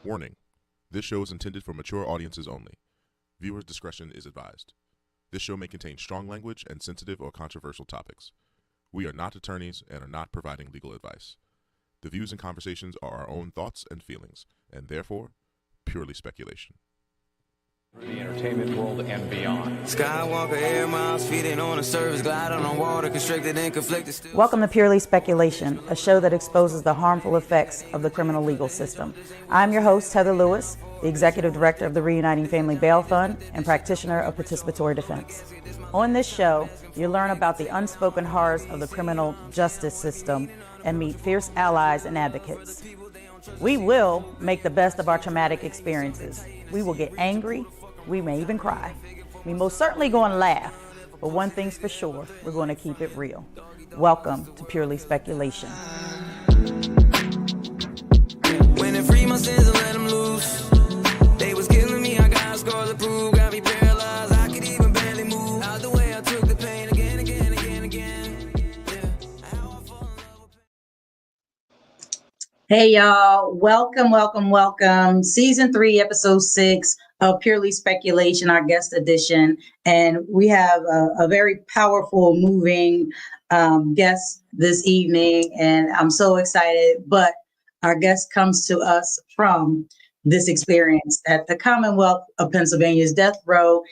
Warning: this show is intended for mature audiences only. Viewers' discretion is advised. This show may contain strong language and sensitive or controversial topics. We are not attorneys and are not providing legal advice. The views and conversations are our own thoughts and feelings, and therefore, purely speculation. The entertainment world and beyond. Skywalker air miles, feeding on a service, gliding on water, constricted and conflicted. Welcome to Purely Speculation, a show that exposes the harmful effects of the criminal legal system. I'm your host, Heather Lewis, the Executive Director of the Reuniting Family Bail Fund and practitioner of participatory defense. On this show, you learn about the unspoken horrors of the criminal justice system and meet fierce allies and advocates. We will make the best of our traumatic experiences. We will get angry. We may even cry. We most certainly going to laugh, but one thing's for sure, we're going to keep it real. Welcome to Purely Speculation. When it free my sins and let them loose, they was killing me, I got scars to prove, got me paralyzed, I could even barely move. Out the way I took the pain again. Hey y'all, welcome. Season 3, episode 6 of Purely Speculation, our guest edition. And we have a very powerful, moving guest this evening. And I'm so excited. But our guest comes to us from this experience at the Commonwealth of Pennsylvania's death row.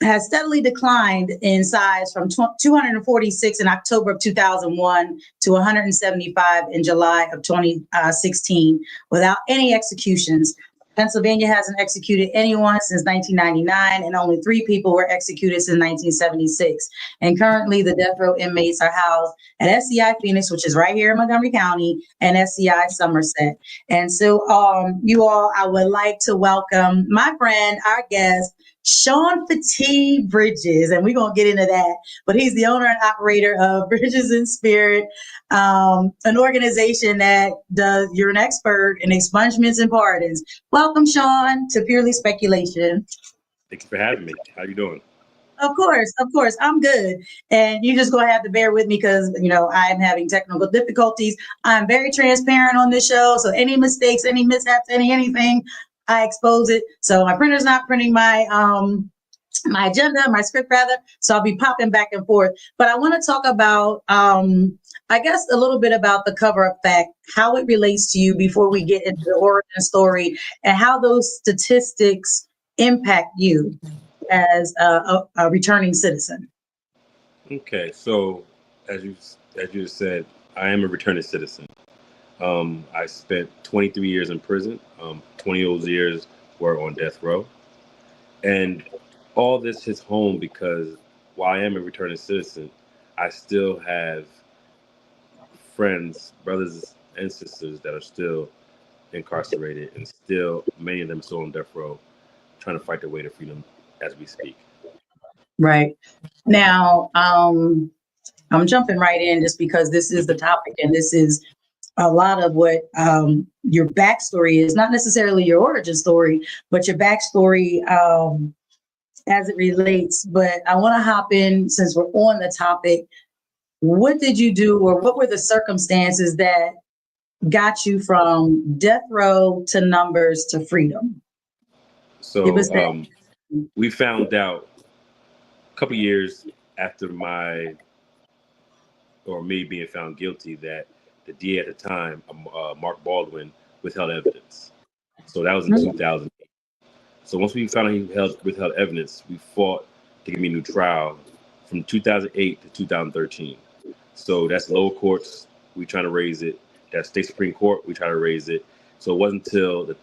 Has steadily declined in size from 246 in October of 2001 to 175 in July of 2016 without any executions. Pennsylvania hasn't executed anyone since 1999, and only 3 people were executed since 1976. And currently, the death row inmates are housed at SCI Phoenix, which is right here in Montgomery County, and SCI Somerset. And so, you all, I would like to welcome my friend, our guest, Shawn Bridges, and we're going to get into that. But he's the owner and operator of Bridges in Spirit, an organization that does, you're an expert in expungements and pardons. Welcome, Shawn, to Purely Speculation. Thanks for having me. How you doing? Of course. I'm good. And you're just going to have to bear with me because, I'm having technical difficulties. I'm very transparent on this show. So any mistakes, any mishaps, anything, I expose it. So my printer's not printing my script rather. So I'll be popping back and forth. But I want to talk about, I guess, a little bit about the cover-up fact, how it relates to you before we get into the origin story, and how those statistics impact you as a returning citizen. Okay, so as you said, I am a returning citizen. I spent 23 years in prison. 20 of those years were on death row. And all this hits home because while I am a returning citizen, I still have friends, brothers and sisters that are still incarcerated, and still many of them still on death row trying to fight their way to freedom as we speak. Right. Now, I'm jumping right in just because this is the topic, and this is a lot of what your backstory is, not necessarily your origin story, but your backstory as it relates. But I want to hop in, since we're on the topic. What did you do, or what were the circumstances that got you from death row to numbers to freedom? So we found out a couple years after me being found guilty that the DA at the time, Mark Baldwin, withheld evidence. So that was in 2008. So once we found out he withheld evidence, we fought to give me a new trial from 2008 to 2013. So that's lower courts, we trying to raise it. That's state Supreme Court, we try to raise it. So it wasn't until the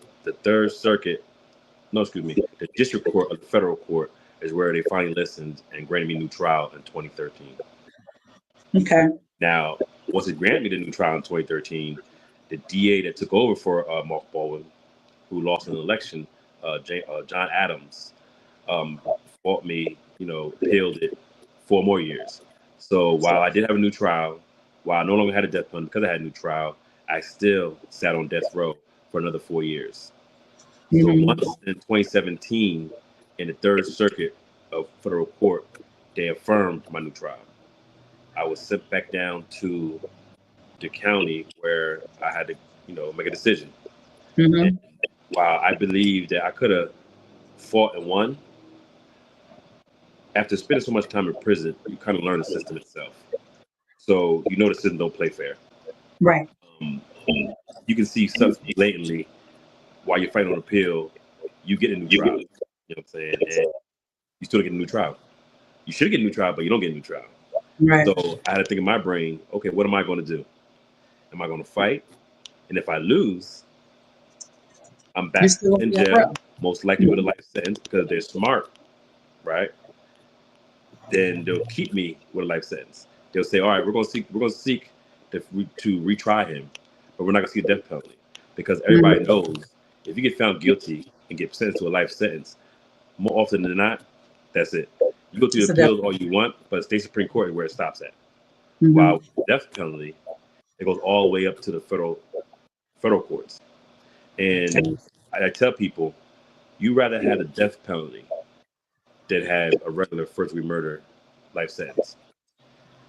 district court of the federal court is where they finally listened and granted me a new trial in 2013. Okay. Now, once it granted me the new trial in 2013, the DA that took over for Mark Baldwin, who lost an election, John Adams, fought me, appealed it 4 more years. So while I did have a new trial, while I no longer had a death penalty because I had a new trial, I still sat on death row for another 4 years. So once in 2017, in the Third Circuit of Federal Court, they affirmed my new trial. I was sent back down to the county where I had to, make a decision. And while I believe that I could have fought and won, after spending so much time in prison, you kind of learn the system itself. So you know the system don't play fair. Right. You can see stuff blatantly while you're fighting on appeal. You get a new trial. You know what I'm saying? And you still get a new trial. You should get a new trial, but you don't get a new trial. Right. So I had to think in my brain, okay, what am I going to do? Am I going to fight? And if I lose, I'm back in jail, most likely with a life sentence because they're smart, right? Then they'll keep me with a life sentence. They'll say, all right, we're going to seek to retry him, but we're not going to see a death penalty because everybody knows if you get found guilty and get sentenced to a life sentence, more often than not, that's it. You go through the appeals all you want, but state Supreme Court is where it stops at. While with the death penalty, it goes all the way up to the federal courts. And I tell people, you rather have a death penalty than have a regular first-degree murder life sentence.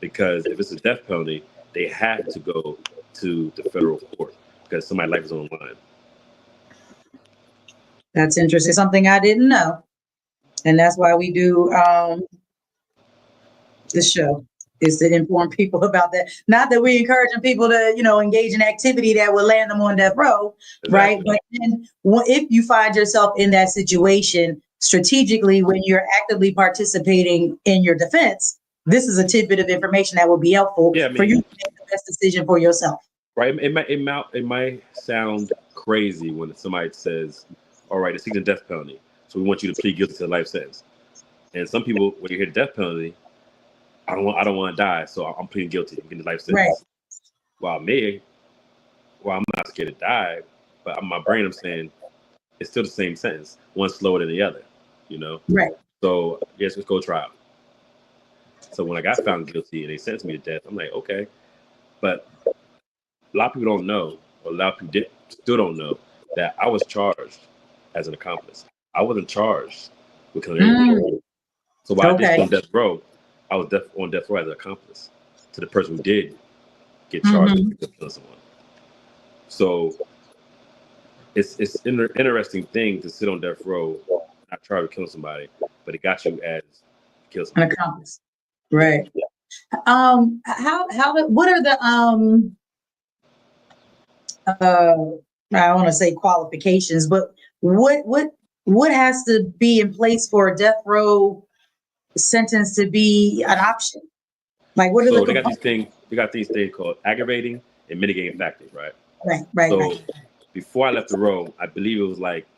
Because if it's a death penalty, they have to go to the federal court because somebody's life is on the line. That's interesting. Something I didn't know. And that's why we do this show, is to inform people about that. Not that we're encouraging people to, engage in activity that will land them on death row, right? But then if you find yourself in that situation strategically, when you're actively participating in your defense, this is a tidbit of information that will be helpful for you to make the best decision for yourself. Right. It might sound crazy when somebody says, all right, it's seeking the death penalty, so we want you to plead guilty to a life sentence. And some people, when you hear death penalty, I don't want to die, so I'm pleading guilty. I'm getting the life sentence. Right. While I'm not scared to die, but in my brain, I'm saying it's still the same sentence. One slower than the other, Right. So yes, let's go trial. So when I got found guilty and they sentenced me to death, I'm like, okay. But a lot of people don't know, or a lot of people still don't know, that I was charged as an accomplice. I wasn't charged with killing anyone. So while I did on death row, I was on death row as an accomplice to the person who did get charged with killing someone. So it's an interesting thing to sit on death row, not try to kill somebody, but it got you as kill somebody. An accomplice. Right. What are the I don't want to say qualifications, but what has to be in place for a death row sentence to be an option? Like, what are they got these things called aggravating and mitigating factors, right? Right. So before I left the row, I believe it was like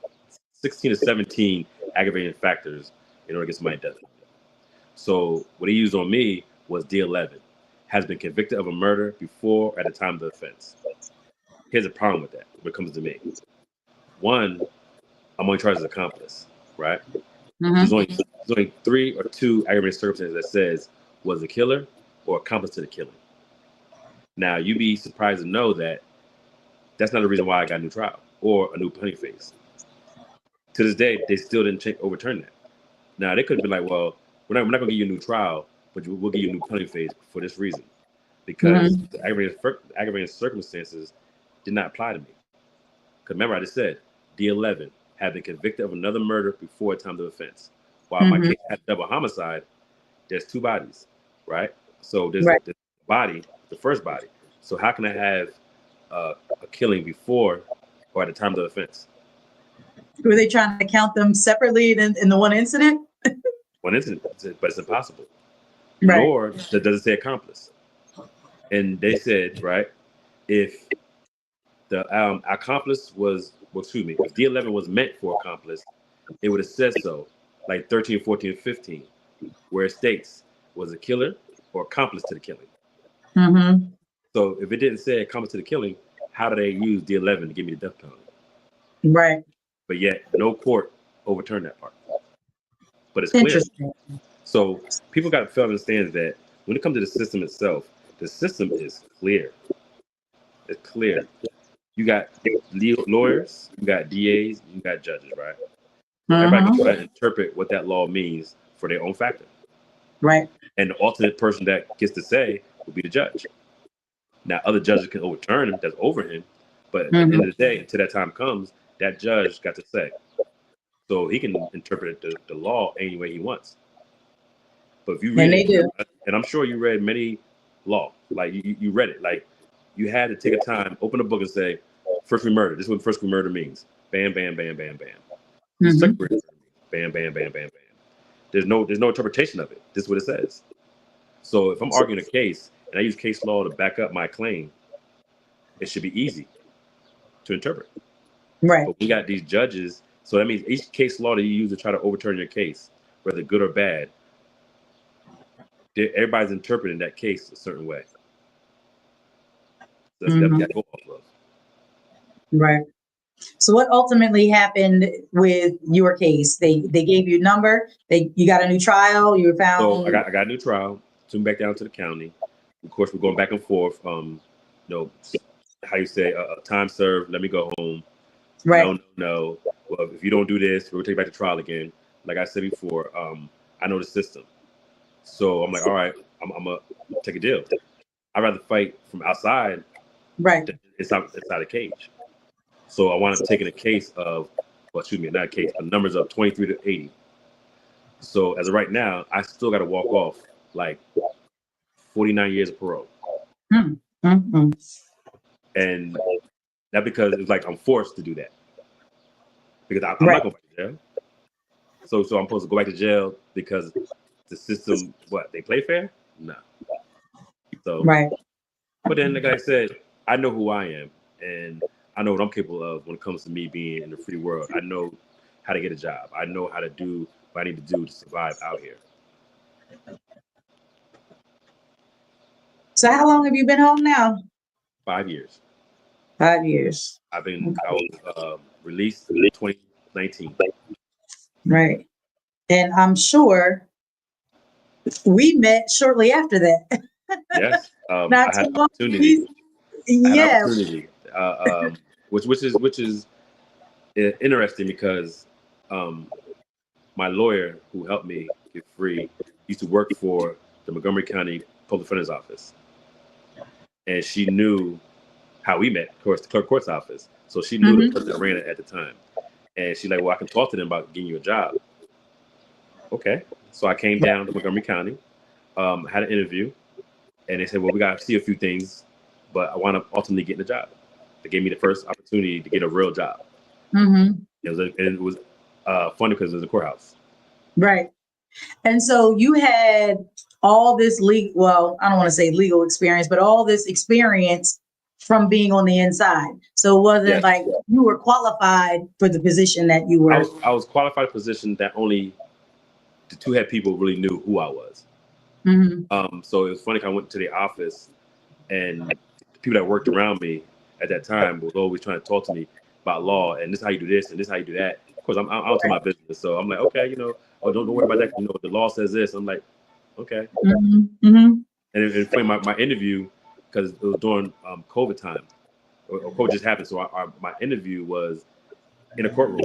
16 or 17 aggravating factors in order to get somebody death. So what he used on me was D11, has been convicted of a murder before or at the time of the offense. Here's a problem with that when it comes to me. One, I'm only charged as accomplice, right? There's only 3 or 2 aggravating circumstances that says was the killer or accomplice to the killing. Now, you'd be surprised to know that that's not the reason why I got a new trial or a new penalty phase. To this day, they still didn't overturn that. Now, they could have been like, well, we're not going to give you a new trial, but we'll give you a new penalty phase for this reason. Because the aggravating circumstances did not apply to me. Because remember, I just said, D11 had been convicted of another murder before the time of the offense. While my case had double homicide, there's 2 bodies, right? So there's the body, the first body. So how can I have a killing before or at the time of the offense? Were they trying to count them separately in the one incident? One incident, but it's impossible. Right. Nor does it say accomplice. And they said, right, if the accomplice if D11 was meant for accomplice, it would have said so, like 13, 14, 15, where it states was a killer or accomplice to the killing. So if it didn't say accomplice to the killing, how do they use D11 to give me the death penalty? Right. But yet no court overturned that part. But it's clear. So people got to understand that when it comes to the system itself, the system is clear. It's clear. You got lawyers, you got DAs, you got judges, right? Everybody can try to interpret what that law means for their own factor. Right. And the alternate person that gets to say will be the judge. Now, other judges can overturn him, that's over him. But at the end of the day, until that time comes, that judge got to say. So he can interpret the law any way he wants. But if you read it, and I'm sure you read many law, like you read it, like you had to take a time, open a book and say, first degree murder. This is what first degree murder means. Bam, bam, bam, bam, bam. Second degree murder. Bam, bam, bam, bam, bam. There's no interpretation of it. This is what it says. So if I'm arguing a case and I use case law to back up my claim, it should be easy to interpret. Right. But we got these judges. So that means each case law that you use to try to overturn your case, whether good or bad, everybody's interpreting that case a certain way. So that's what we got to go off of. Right. So what ultimately happened with your case? They gave you a number. You got a new trial. You were found. So I got a new trial. Took me back down to the county. Of course, we're going back and forth. You know, how you say, time served. Let me go home. Right. No. Well, if you don't do this, we'll take you back to trial again. Like I said before, I know the system. So I'm like, all right, I'm gonna take a deal. I'd rather fight from outside. Right. Than inside the cage. So I wound up taking a case of, well, excuse me, not a case, but numbers of 23 to 80. So as of right now, I still got to walk off like 49 years of parole. Mm-hmm. And that because it's like I'm forced to do that. Because I'm Right. not going back to jail. So I'm supposed to go back to jail because the system, what, they play fair? No. So, Right. But then, like I said, I know who I am. And I know what I'm capable of when it comes to me being in the free world. I know how to get a job. I know how to do what I need to do to survive out here. So how long have you been home now? 5 years. 5 years. I was released in 2019. Right. And I'm sure we met shortly after that. Yes. Not I had too an long. opportunity. Yeah. Which is interesting because my lawyer who helped me get free used to work for the Montgomery County Public Defender's Office, and she knew how we met, of course, the clerk of court's office. So she knew the person that ran it at the time, and she's like, "Well, I can talk to them about getting you a job." Okay, so I came down to Montgomery County, had an interview, and they said, "Well, we got to see a few things." But I wound up ultimately getting a job. They gave me the first opportunity to get a real job. Mm-hmm. It was funny because it was a courthouse. Right. And so you had all this well, I don't want to say legal experience, but all this experience from being on the inside. So it wasn't like you were qualified for the position that you were. I was qualified for a position that only the two head people really knew who I was. Mm-hmm. So it was funny. I went to the office and the people that worked around me at that time was always trying to talk to me about law and this is how you do this and this is how you do that. Of course, I'm out to my business, so I'm like, okay, oh, don't worry about that. The law says this. I'm like, okay. Mm-hmm. Mm-hmm. And it's funny, my interview, because it was during COVID time, or COVID just happened, so my interview was in a courtroom.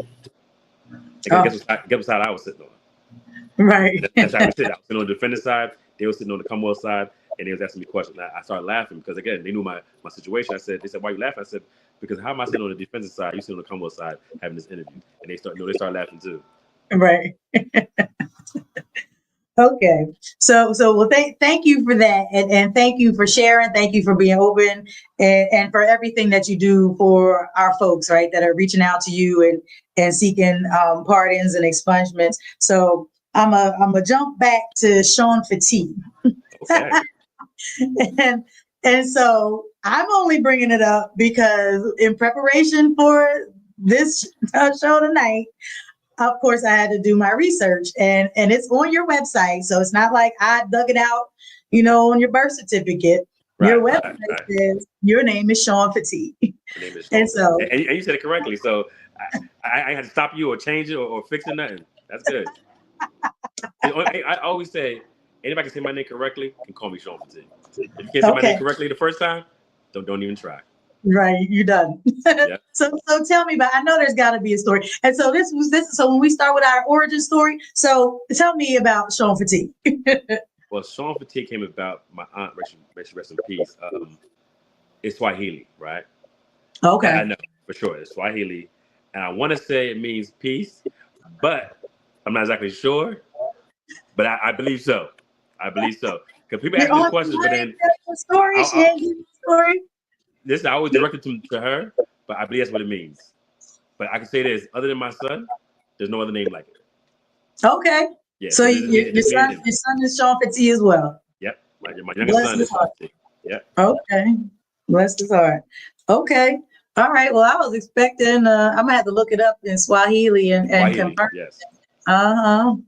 And guess what side I was sitting on? Right. That's how I was sitting. I was sitting on the defendant's side. They were sitting on the Commonwealth side. And they was asking me questions. I started laughing because, again, they knew my situation. They said, why are you laughing? I said, because how am I sitting on the defensive side? You sitting on the Commonwealth side having this interview. And they started laughing too. Right. Okay. So well, thank you for that. And thank you for sharing. Thank you for being open and for everything that you do for our folks, right, that are reaching out to you and seeking pardons and expungements. So I'm a jump back to Shawn Fatigue. Okay. And so I'm only bringing it up because in preparation for this show tonight, of course, I had to do my research and it's on your website. So it's not like I dug it out, on your birth certificate. Right, your website says your name is Shawn Fatigue. My name is Shawn. And so, and you said it correctly. So I had to stop you or change it or fix it, nothing. That's good. I always say, anybody can say my name correctly can call me Shawn Fatigue. If you can't say my name correctly the first time, don't even try. Right, you're done. Yeah. So tell me I know there's got to be a story. And so so when we start with our origin story, so tell me about Shawn Fatigue. Well, Shawn Fatigue came about my aunt, rest in peace. It's Swahili, right? Okay. I know for sure it's Swahili. and I want to say it means peace, but I'm not exactly sure. But I believe so. I believe so. Because people ask me the questions, but then listen, I always direct it to her, but I believe that's what it means. But I can say this: other than my son, there's no other name like it. Okay. Yeah. So your son is Shawn Fitzy as well. Yep. My youngest son is Shawn Fitzy. Yep. Okay. Bless his heart. Okay. All right. Well, I was expecting. I'm gonna have to look it up in Swahili and confirm. Yes. All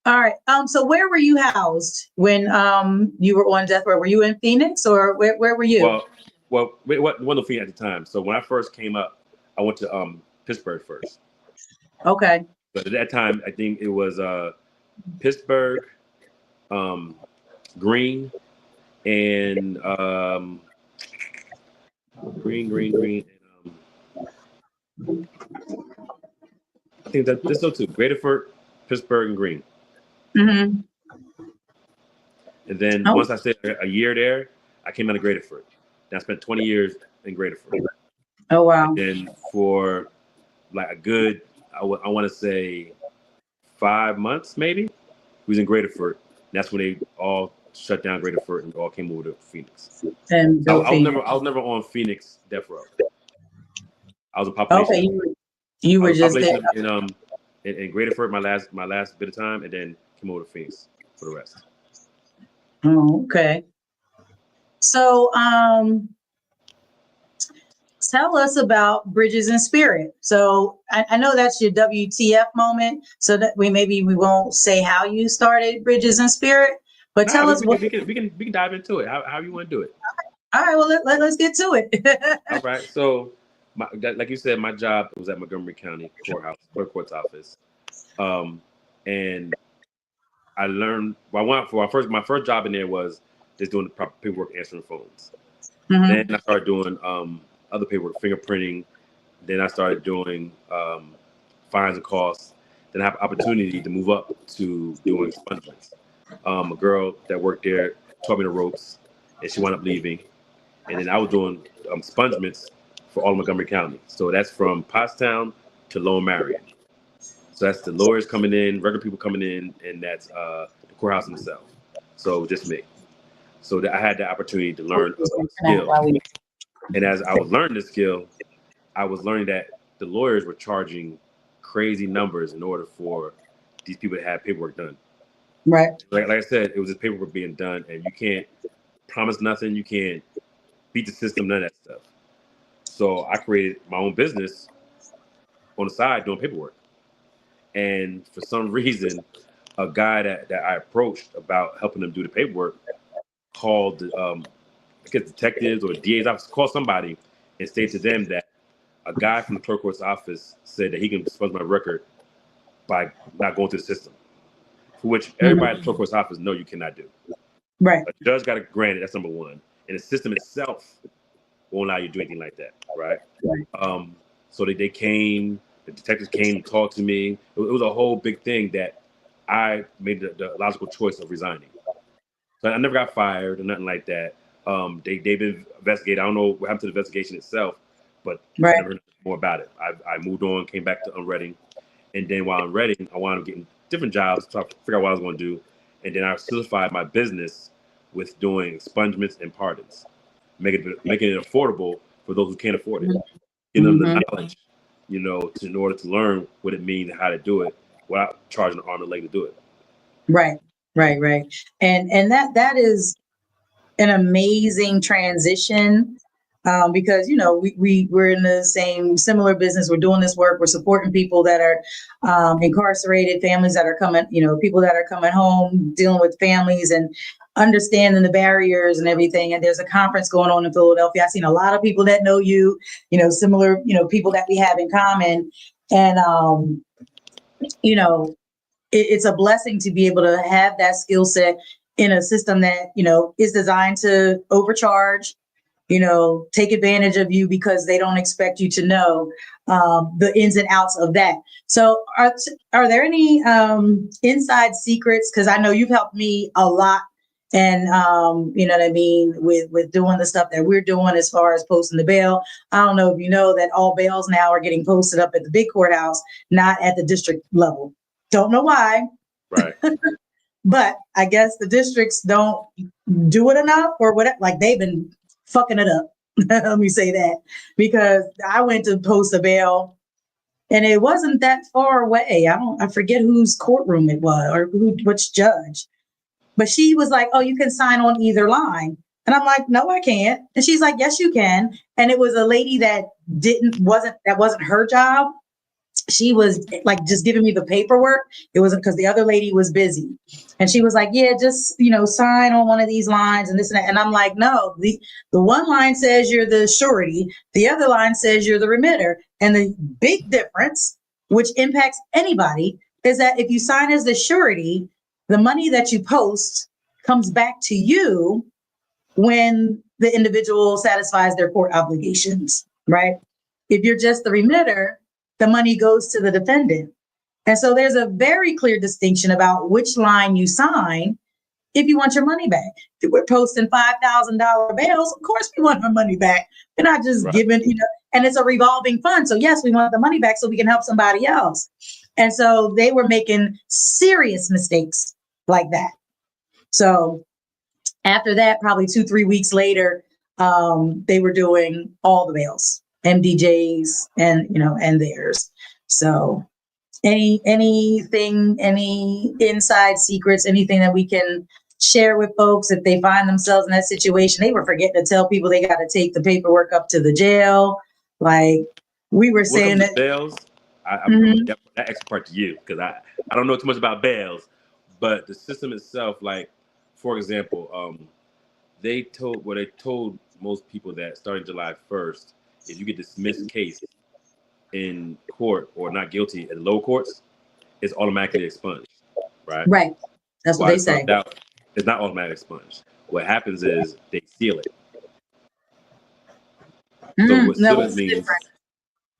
right. So where were you housed when you were on death row? Were you in Phoenix or where were you? Well, it wasn't Phoenix at the time. So when I first came up, I went to Pittsburgh first. Okay. But at that time, I think it was Pittsburgh, Green, and Green. I think that's those two: Graterford, Pittsburgh, and Green. Mm-hmm. And then once I stayed a year there, I came out of Graterford. And I spent 20 years in Graterford. Oh wow! And then for like a good, I want to say 5 months maybe, we was in Graterford. That's when they all shut down Graterford and all came over to Phoenix. And I was never on Phoenix death row. I was a population. Okay, you were just there in Graterford my last bit of time, and then came over to Phoenix for the rest. Oh, okay. So, tell us about Bridges in Spirit. So I know that's your WTF moment, so that we won't say how you started Bridges in Spirit, but tell us what. We can dive into it. How you want to do it? All right. Well, let's get to it. All right. So, like you said, my job was at Montgomery County Court's office, and I learned. My first job in there was just doing the proper paperwork, answering phones. Mm-hmm. Then I started doing other paperwork, fingerprinting. Then I started doing fines and costs. Then I have opportunity to move up to doing expungements. A girl that worked there taught me the ropes, and she wound up leaving. And then I was doing expungements for all of Montgomery County. So that's from Pottstown to Lower Marion. So that's the lawyers coming in, regular people coming in, and that's the courthouse itself. So just me. So I had the opportunity to learn a skill. And as I was learning the skill, I was learning that the lawyers were charging crazy numbers in order for these people to have paperwork done. Right. Like I said, it was just paperwork being done, and you can't promise nothing. You can't beat the system, none of that stuff. So I created my own business on the side doing paperwork. And for some reason, a guy that I approached about helping them do the paperwork called detectives or DA's office, called somebody and stated to them that a guy from the clerk court's office said that he can expunge my record by not going through the system, for which everybody at the clerk court's office know you cannot do. Right. A judge got to grant it. That's number one. And the system itself won't allow you to do anything like that. Right. So the detectives came to talk to me. It was a whole big thing that I made the logical choice of resigning. So I never got fired or nothing like that. They've been investigated. I don't know what happened to the investigation itself, but I never heard more about it. I moved on, came back to Reading, and then while in Reading, I wound up getting different jobs to figure out what I was going to do, and then I solidified my business with doing expungements and pardons, making it affordable for those who can't afford it, giving them the knowledge, in order to learn what it means and how to do it without charging an arm and leg to do it. Right. And that is an amazing transition, because we're in the similar business. We're doing this work. We're supporting people that are incarcerated, families that are coming, people that are coming home, dealing with families and understanding the barriers and everything. And there's a conference going on in Philadelphia. I've seen a lot of people that know you, similar, people that we have in common. And it's a blessing to be able to have that skill set in a system that, is designed to overcharge, take advantage of you because they don't expect you to know the ins and outs of that. So are there any inside secrets? Because I know you've helped me a lot And you know what I mean, with doing the stuff that we're doing as far as posting the bail. I don't know if you know that all bails now are getting posted up at the big courthouse, not at the district level. Don't know why. Right. But I guess the districts don't do it enough or whatever. Like they've been fucking it up. Let me say that, because I went to post a bail and it wasn't that far away. I forget whose courtroom it was or which judge. But she was like, oh, you can sign on either line. And I'm like, no, I can't. And she's like, yes, you can. And it was a lady that wasn't her job. She was like just giving me the paperwork. It wasn't because the other lady was busy. And she was like, yeah, just, sign on one of these lines and this and that. And I'm like, no, the one line says you're the surety. The other line says you're the remitter. And the big difference, which impacts anybody, is that if you sign as the surety, the money that you post comes back to you when the individual satisfies their court obligations, right? If you're just the remitter, the money goes to the defendant. And so there's a very clear distinction about which line you sign if you want your money back. If we're posting $5,000 bails, of course we want our money back. We're not just giving, and it's a revolving fund. So yes, we want the money back so we can help somebody else. And so they were making serious mistakes like that. So after that, probably 2-3 weeks later, they were doing all the bails, MDJs and theirs. So any inside secrets, anything that we can share with folks if they find themselves in that situation. They were forgetting to tell people they got to take the paperwork up to the jail. Like we were saying that bails, I'm gonna get that extra part to you because I don't know too much about bails. But the system itself, like, for example, they told most people that starting July 1st, if you get dismissed case in court or not guilty in low courts, it's automatically expunged, right? Right. That's what they say. It's not automatically expunged. What happens is they seal it. So what seal it means,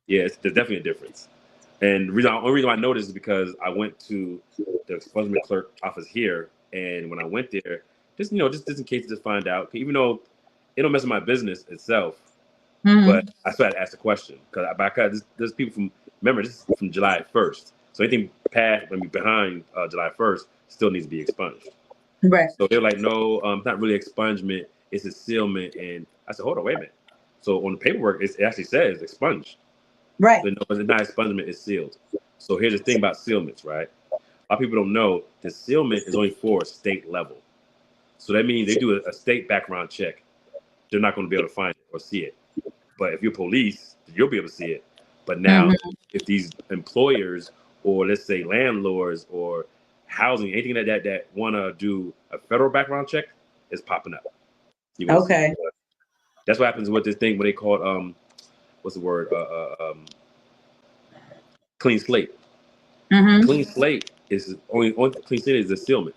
there's definitely a difference. And the only reason I noticed is because I went to the expungement clerk office here, and when I went there, just in case to find out, even though it don't mess with my business itself, but I still had to ask the question because there's people this is from July 1st, so anything behind July 1st still needs to be expunged. Right. So they're like, no, it's not really expungement, it's a sealment, and I said, hold on, wait a minute. So on the paperwork, it actually says expunged. Right. So no, it's not expungement, it's sealed. So here's the thing about sealments, right? A lot of people don't know the sealment is only for state level. So that means they do a state background check. They're not going to be able to find it or see it. But if you're police, you'll be able to see it. But now, if these employers or let's say landlords or housing, anything like that want to do a federal background check, is popping up. Okay. That's what happens with this thing when they call it, what's the word? Clean slate. Clean slate is only clean slate is a sealment,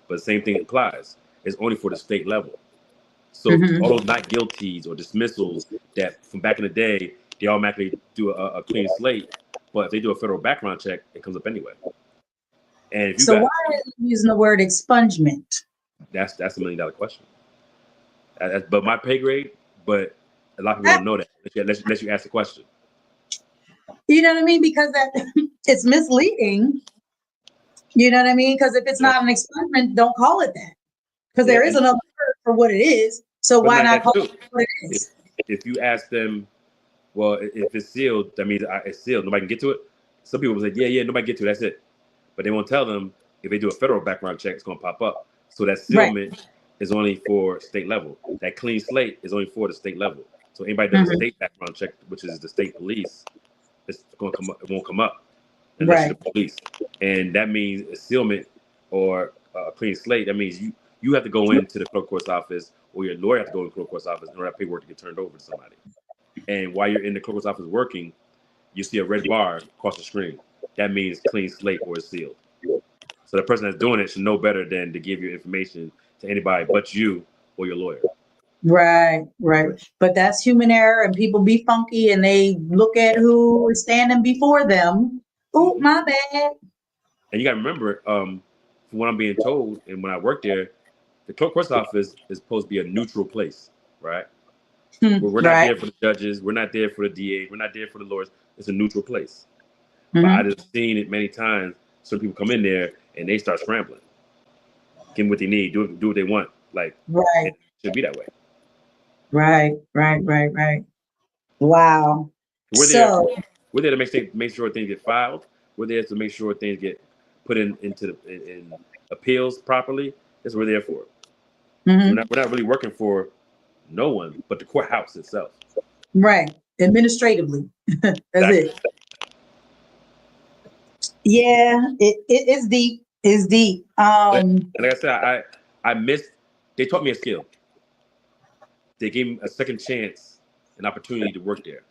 but the same thing applies. It's only for the state level. So all those not guilties or dismissals that from back in the day, they automatically do a clean slate. But if they do a federal background check, it comes up anyway. And if you why are you using the word expungement? That's $1 million question. But my pay grade. But a lot of people don't know that unless you ask the question. You know what I mean? Because it's misleading. You know what I mean? Because if it's not an expungement, don't call it that. Because there is another word for what it is. So why not call it what it is? If you ask them, well, if it's sealed, that means it's sealed. Nobody can get to it. Some people will say, yeah, nobody can get to it. That's it. But they won't tell them if they do a federal background check, it's going to pop up. So that sealment is only for state level. That clean slate is only for the state level. So anybody does a state background check, which is the state police, it's going to come up. It won't come up unless you're the police. And that means a sealment or a clean slate. That means you have to go into the clerk court's office, or your lawyer has to go in the clerk court's office in order to have paperwork to get turned over to somebody. And while you're in the clerk court's office working, you see a red bar across the screen. That means clean slate or it's sealed. So the person that's doing it should know better than to give your information to anybody but you or your lawyer. Right. But that's human error, and people be funky and they look at who is standing before them. Oh, my bad. And you got to remember, from what I'm being told, and when I worked there, the clerk court's office is supposed to be a neutral place, right? We're not Right. there for the judges. We're not there for the DA. We're not there for the lawyers. It's a neutral place. Mhm. But I just seen it many times. Some people come in there and they start scrambling, give them what they need, do what they want. Like, Right. it should be that way. Right. Wow. We're So, there to make sure things get filed. We're there to make sure things get put into appeals properly. That's what we're there for. mhm. We're not really working for no one but the courthouse itself. Right. Administratively. That's Exactly. it. Yeah, it's deep. It's deep. And like I said, I missed. They taught me a skill. They gave me a second chance, an opportunity to work there.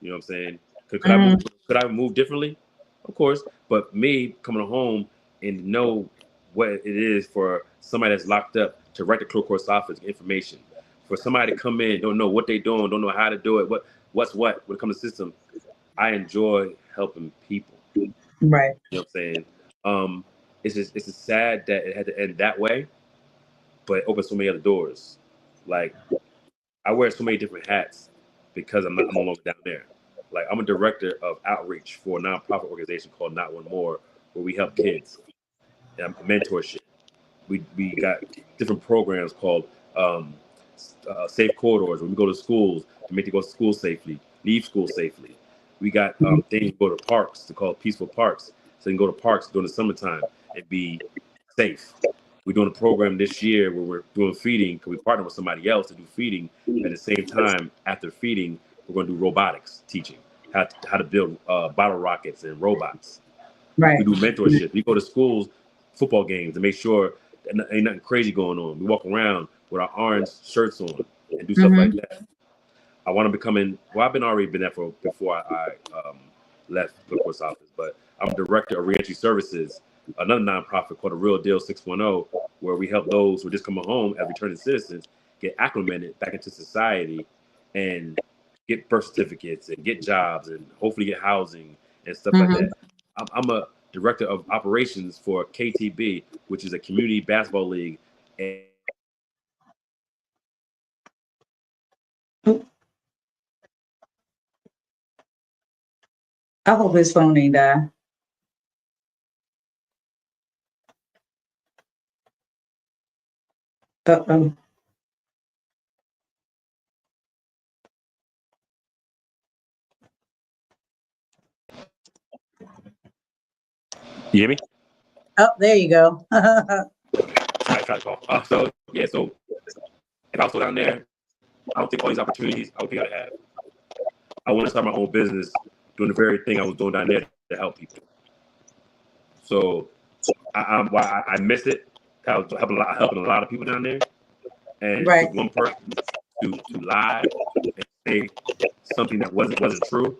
You know what I'm saying? Could I move differently? Of course. But me coming home and know what it is for somebody that's locked up to write the clerk court's office information. For somebody to come in, don't know what they're doing, don't know how to do it, what's what when it comes to system. I enjoy helping people. Right. You know what I'm saying? It's just sad that it had to end that way, but it opened so many other doors. Like, I wear so many different hats because I'm no longer down there. Like, I'm a director of outreach for a nonprofit organization called Not One More, where we help kids and mentorship. We got different programs called Safe Corridors, where we go to schools to make them go to school safely, leave school safely. We got things to go to parks to call peaceful parks, so you can go to parks during the summertime and be safe. We're doing a program this year where we're doing feeding because we partner with somebody else to do feeding. At the same time, after feeding, we're going to do robotics teaching, how to build bottle rockets and robots. Right. We do mentorship. We go to schools, football games to make sure that ain't nothing crazy going on. We walk around with our orange shirts on and do stuff like that. I want to become I've already been there before I left the court's office, but I'm director of reentry services, another nonprofit called the Real Deal 610, where we help those who are just coming home as returning citizens get acclimated back into society and get birth certificates and get jobs and hopefully get housing and stuff like that. I'm a director of operations for KTB, which is a community basketball league. And I hope his phone ain't die. Uh-oh. you hear me? Oh, there you go. I try to call. So if I was down there, I don't think all these opportunities I would think I'd have. I want to start my own business doing the very thing I was doing down there to help people. So I missed it. I was helping a lot of people down there. And Right. for one person to lie and say something that wasn't true,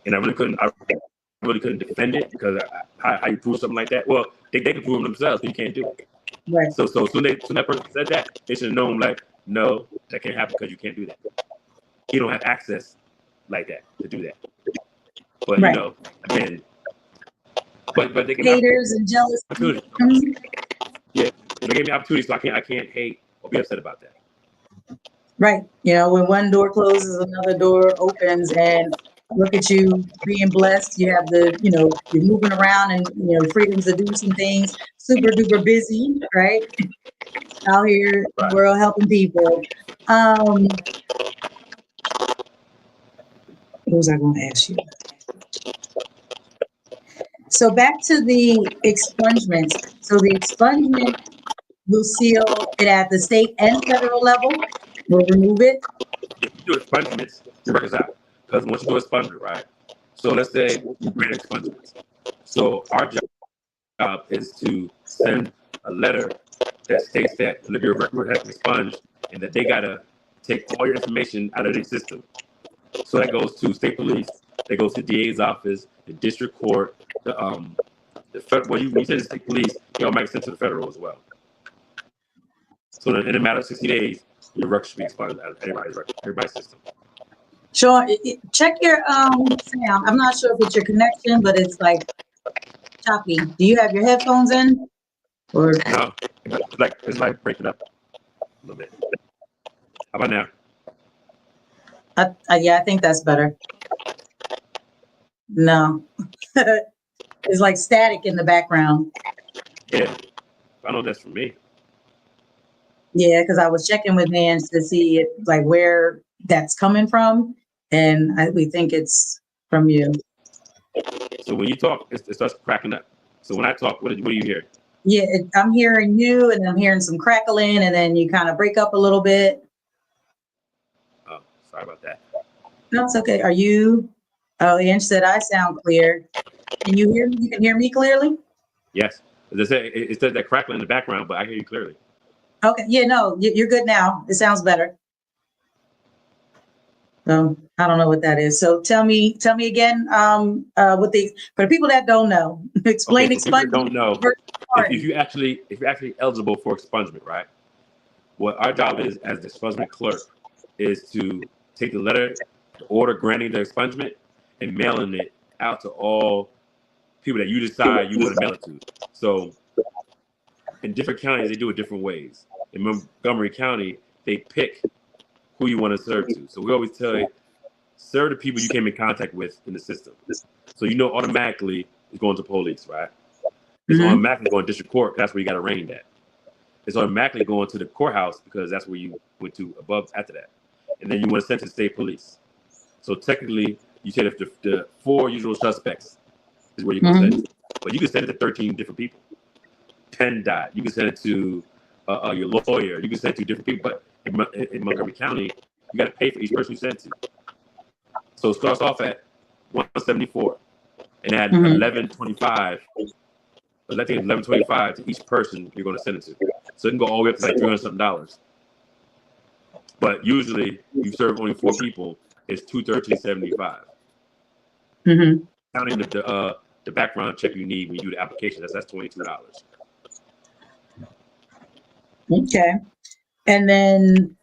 and I really couldn't defend it because how you prove something like that? Well, they can prove it themselves, but you can't do it. Right. So soon that person said that, they should have known, like, no, that can't happen because you can't do that. You don't have access like that to do that. But Right. you know, again, but they can Haters and jealous. opportunity. Yeah, they gave me opportunity, so I can't hate or be upset about that. Right. You know, when one door closes, another door opens, and look at you being blessed. You have you're moving around and, freedoms to do some things. Super duper busy, right? Out here, in the world helping people. What was I going to ask you? So back to the expungements. So the expungement will seal it at the state and federal level. We'll remove it. If you do expungements, it works out. Because once you do expungement, right? So let's say you grant expungements. So our job is to send a letter that states that your record has been expunged and that they gotta take all your information out of their system. So that goes to state police, that goes to DA's office, the district court, the federal. Well, you send the state police, they all make sense to the federal as well. So in a matter of 60 days, your record should be expunged out of everybody's system. Shawn, check your sound. I'm not sure if it's your connection, but it's like choppy. Do you have your headphones in? Or No, it's like breaking up a little bit. How about now? yeah, I think that's better. No, it's like static in the background. Yeah, I know that's for me. Yeah, because I was checking with Nance to see like where that's coming from, and we think it's from you. So when you talk, it starts cracking up. So when I talk, what do you hear? Yeah, I'm hearing you, and I'm hearing some crackling, and then you kind of break up a little bit. Oh, sorry about that. No, it's okay. Are you? Oh, Ange said I sound clear. Can you hear me? You can hear me clearly? Yes, as I said, it says that crackling in the background, but I hear you clearly. Okay. Yeah, no, you're good now. It sounds better. So I don't know what that is. So tell me again. What for the people that don't know, explain Okay, for people that expungement. don't know, if you're actually eligible for expungement, right? What our job is as the expungement clerk is to take the letter, the order granting the expungement, and mailing it out to all people that you decide you want to mail it to. So in different counties, they do it different ways. In Montgomery County, they pick who you want to serve to. So we always tell you, serve the people you came in contact with in the system. So you know automatically it's going to police, right? It's automatically going to district court. That's where you got arraigned at. It's automatically going to the courthouse because that's where you went to above after that. And then you want to send to the state police. So technically, you said if the 4 usual suspects is where you're going to send it. But you can send it to 13 different people. PennDOT, you can send it to your lawyer. You can send it to different people. But in Montgomery County, you got to pay for each person you send it to. So it starts off at $174 and add $11.25. I think $11.25 to each person you're going to send it to. So it can go all the way up to like $300 something. But usually, you serve only 4 people. It's $213.75. Counting the background check you need when you do the application, that's $22. Okay, and then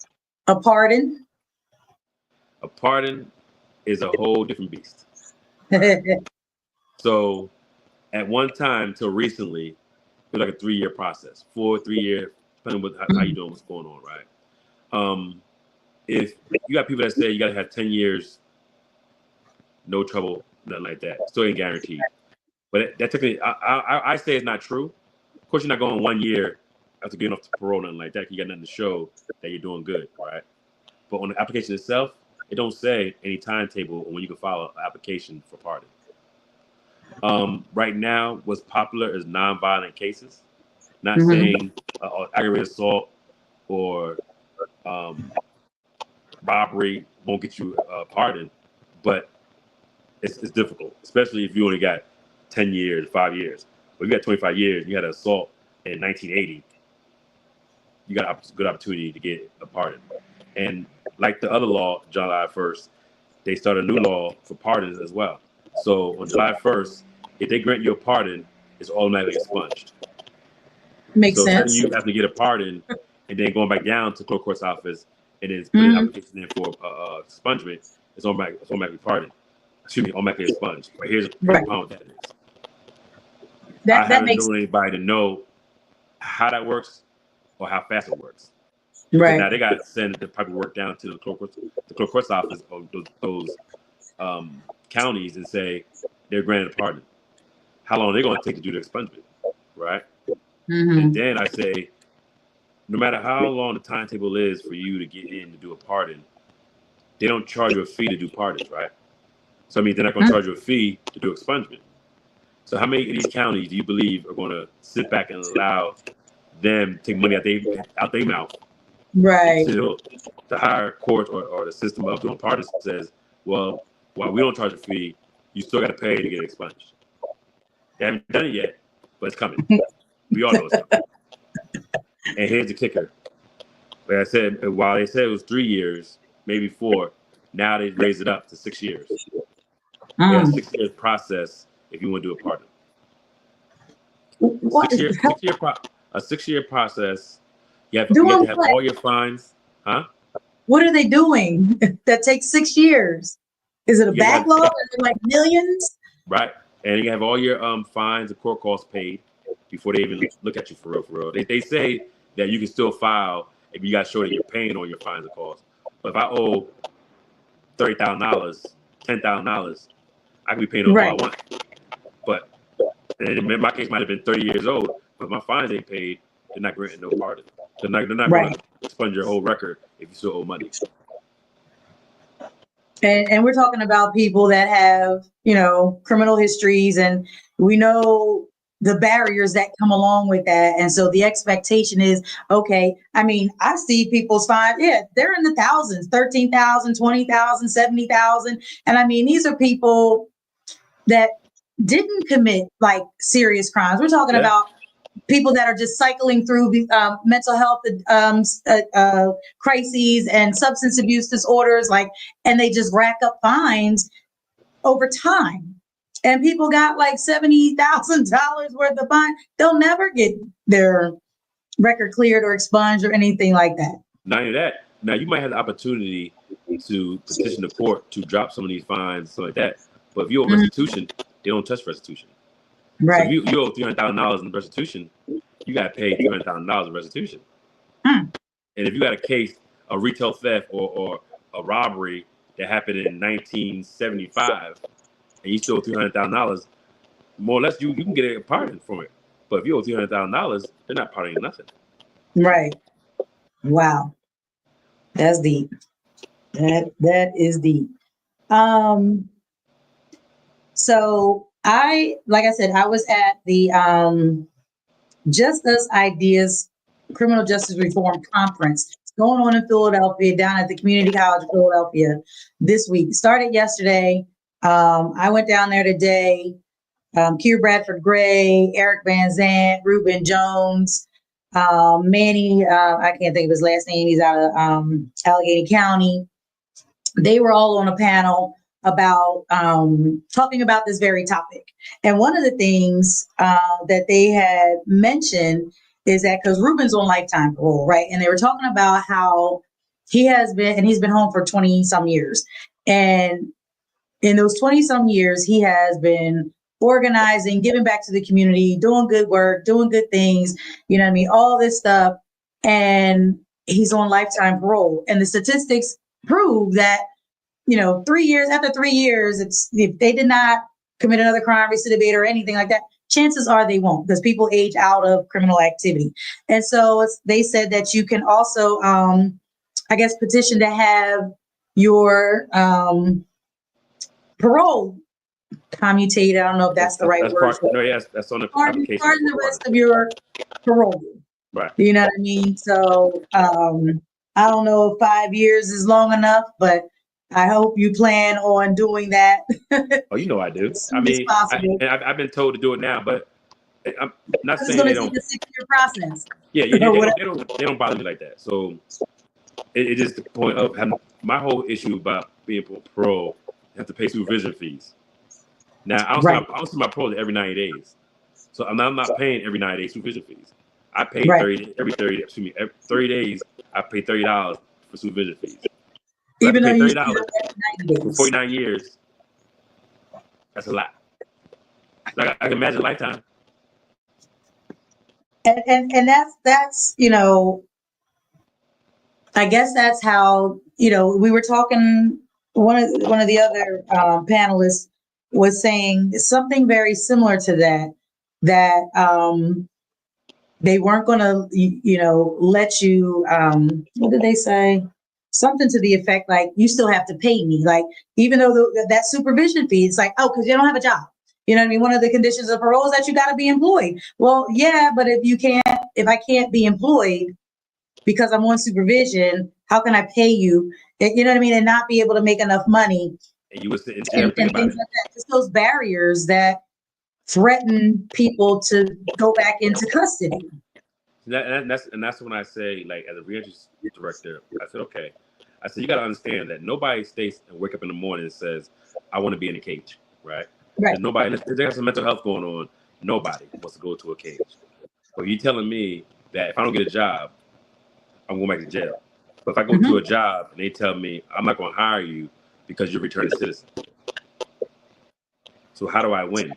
a pardon. A pardon is a whole different beast. So at one time till recently, it was like a 3-year process, 3-year, depending on how you doing, what's going on, right? If you got people that say you got to have 10 years, no trouble, nothing like that, still ain't guaranteed. But that technically, I say it's not true. Of course, you're not going 1 year after getting off the parole, nothing like that. You got nothing to show that you're doing good, right? But on the application itself, it don't say any timetable on when you can file an application for pardon. Right now, what's popular is nonviolent cases. Not saying aggravated assault or robbery won't get you pardoned, but it's difficult, especially if you only got 10 years, 5 years. But if you got 25 years, you had an assault in 1980, you got a good opportunity to get a pardon. And like the other law, July 1st, they started a new law for pardons as well. So on July 1st, if they grant you a pardon, it's automatically expunged. Makes so sense. You have to get a pardon and then going back down to clerk court's office and then putting an application in for expungement, it's automatically pardoned. Excuse me, automatically expunged. But here's the problem with that is. I haven't known anybody to know how that works or how fast it works. Because now they got to send the paperwork down to the clerk court's office of those counties and say they're granted a pardon. How long are they going to take to do the expungement, right? And then I say, no matter how long the timetable is for you to get in to do a pardon, they don't charge you a fee to do pardons, right? So I mean, they're not going to charge you a fee to do expungement. So how many of these counties do you believe are going to sit back and allow them to take money out their mouth? Right. Until the higher court or the system of doing pardons says, well, while we don't charge a fee, you still got to pay to get expunged. They haven't done it yet, but it's coming. We all know it's coming. And here's the kicker. Like I said, while they said it was 3 years, maybe 4, now they raised it up to 6 years. We have a 6-year process if you want to do a pardon. A 6-year process. You have to have all your fines. Huh? What are they doing that takes 6 years? Is it a backlog? Is it like millions? Right. And you have all your fines and court costs paid. before they even look at you for real, for real. They say that you can still file if you got to show that you're paying on your fines and costs. But if I owe $30,000, $10,000, I can be paying all I want. But in my case, might have been 30 years old, but my fines ain't paid. They're not granting no pardon. They're not going to expunge your whole record if you still owe money. And we're talking about people that have, you know, criminal histories, and we know the barriers that come along with that. And so the expectation is, okay, I mean, I see people's fines, they're in the thousands, 13,000, 20,000, 70,000. And I mean, these are people that didn't commit like serious crimes. We're talking about people that are just cycling through mental health crises and substance abuse disorders, and they just rack up fines over time. And people got like $70,000 worth of fine. They'll never get their record cleared or expunged or anything like that. Not only that, now you might have the opportunity to petition the court to drop some of these fines, something like that. But if you owe restitution, they don't touch restitution. Right. So if you owe $300,000 in restitution, you got to pay $300,000 in restitution. And if you got a case, a retail theft or a robbery that happened in 1975, and you still owe $300,000, more or less you can get a pardon from it. But if you owe $300,000, they're not pardoning nothing. Right. Wow. That's deep. That is deep. So like I said, I was at the Just Us Ideas Criminal Justice Reform Conference. It's going on in Philadelphia, down at the Community College of Philadelphia this week. It started yesterday. I went down there today. Q Bradford Gray, Eric Van Zant, Ruben Jones, Manny, I can't think of his last name. He's out of Allegheny County. They were all on a panel about talking about this very topic. And one of the things that they had mentioned is that because Ruben's on lifetime parole, right? And they were talking about how he's been home for 20 some years. And in those 20 some years, he has been organizing, giving back to the community, doing good work, doing good things, you know what I mean? All this stuff. And he's on lifetime parole. And the statistics prove that, you know, 3 years, after 3 years, if they did not commit another crime, recidivate or anything like that, chances are they won't, because people age out of criminal activity. And so they said that you can also, petition to have your parole commutated. I don't know if that's the right word. That's on the pardon application. The rest of your parole. Right. You know what I mean? So I don't know if 5 years is long enough, but I hope you plan on doing that. Oh, you know I do. I mean, I've been told to do it now, but I'm not saying they don't. It's a 6-year process. Yeah, they don't bother me like that. So it is the point of having my whole issue about being parole. You have to pay supervision fees. Now I don't see my parole every 90 days, so I'm not paying every 90 days supervision fees. I pay 30 days. I pay $30 for supervision fees. Even though you $30 for 49 years, that's a lot. Like I can imagine a lifetime. And that's you know, I guess that's how, you know, we were talking. One of the other panelists was saying something very similar to that they weren't going to, you know, let you. What did they say? Something to the effect like, you still have to pay me. Like, even though that supervision fee, it's like, oh, because you don't have a job. You know what I mean? One of the conditions of parole is that you got to be employed. Well, yeah, but if I can't be employed because I'm on supervision, how can I pay you? You know what I mean? And not be able to make enough money. And you would sit in jail and things like that. Just those barriers that threaten people to go back into custody. And that's when I say, like, as a reentry director, I said, okay. I said, you got to understand that nobody stays and wake up in the morning and says, I want to be in a cage, right? Right. Nobody, there's some mental health going on. Nobody wants to go to a cage. So you're telling me that if I don't get a job, I'm going back to jail. But if I go to a job and they tell me I'm not going to hire you because you're a returning citizen. So how do I win?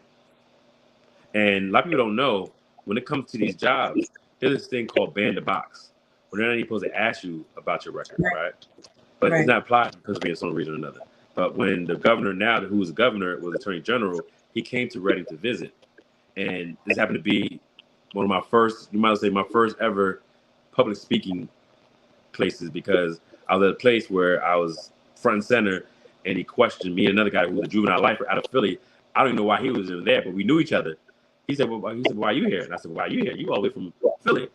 And a lot of people don't know when it comes to these jobs, there's this thing called ban the box, where they're not even supposed to ask you about your record, right? But it's not applied because of some reason or another. But when the governor now, who was the governor, was Attorney General, he came to Reading to visit. And this happened to be one of my first, you might say my first ever public speaking places, because I was at a place where I was front and center, and he questioned me and another guy who was a juvenile lifer out of Philly. I don't even know why he was even there, but we knew each other. He said, why are you here? And I said, why are you here? You all the way from Philly.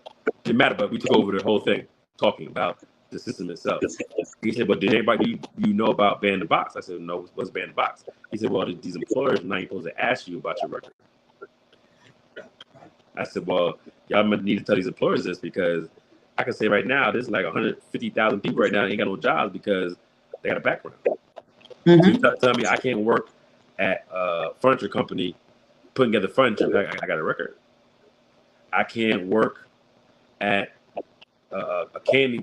Didn't matter, but we took over the whole thing, talking about the system itself. He said, but did anybody you know about ban the box? I said, no, what's ban the box? He said, well, these employers are not supposed to ask you about your record. I said, well, y'all might need to tell these employers this, because I can say right now, there's like 150,000 people right now that ain't got no jobs because they got a background. So you tell me I can't work at a furniture company putting together furniture. I got a record. I can't work at a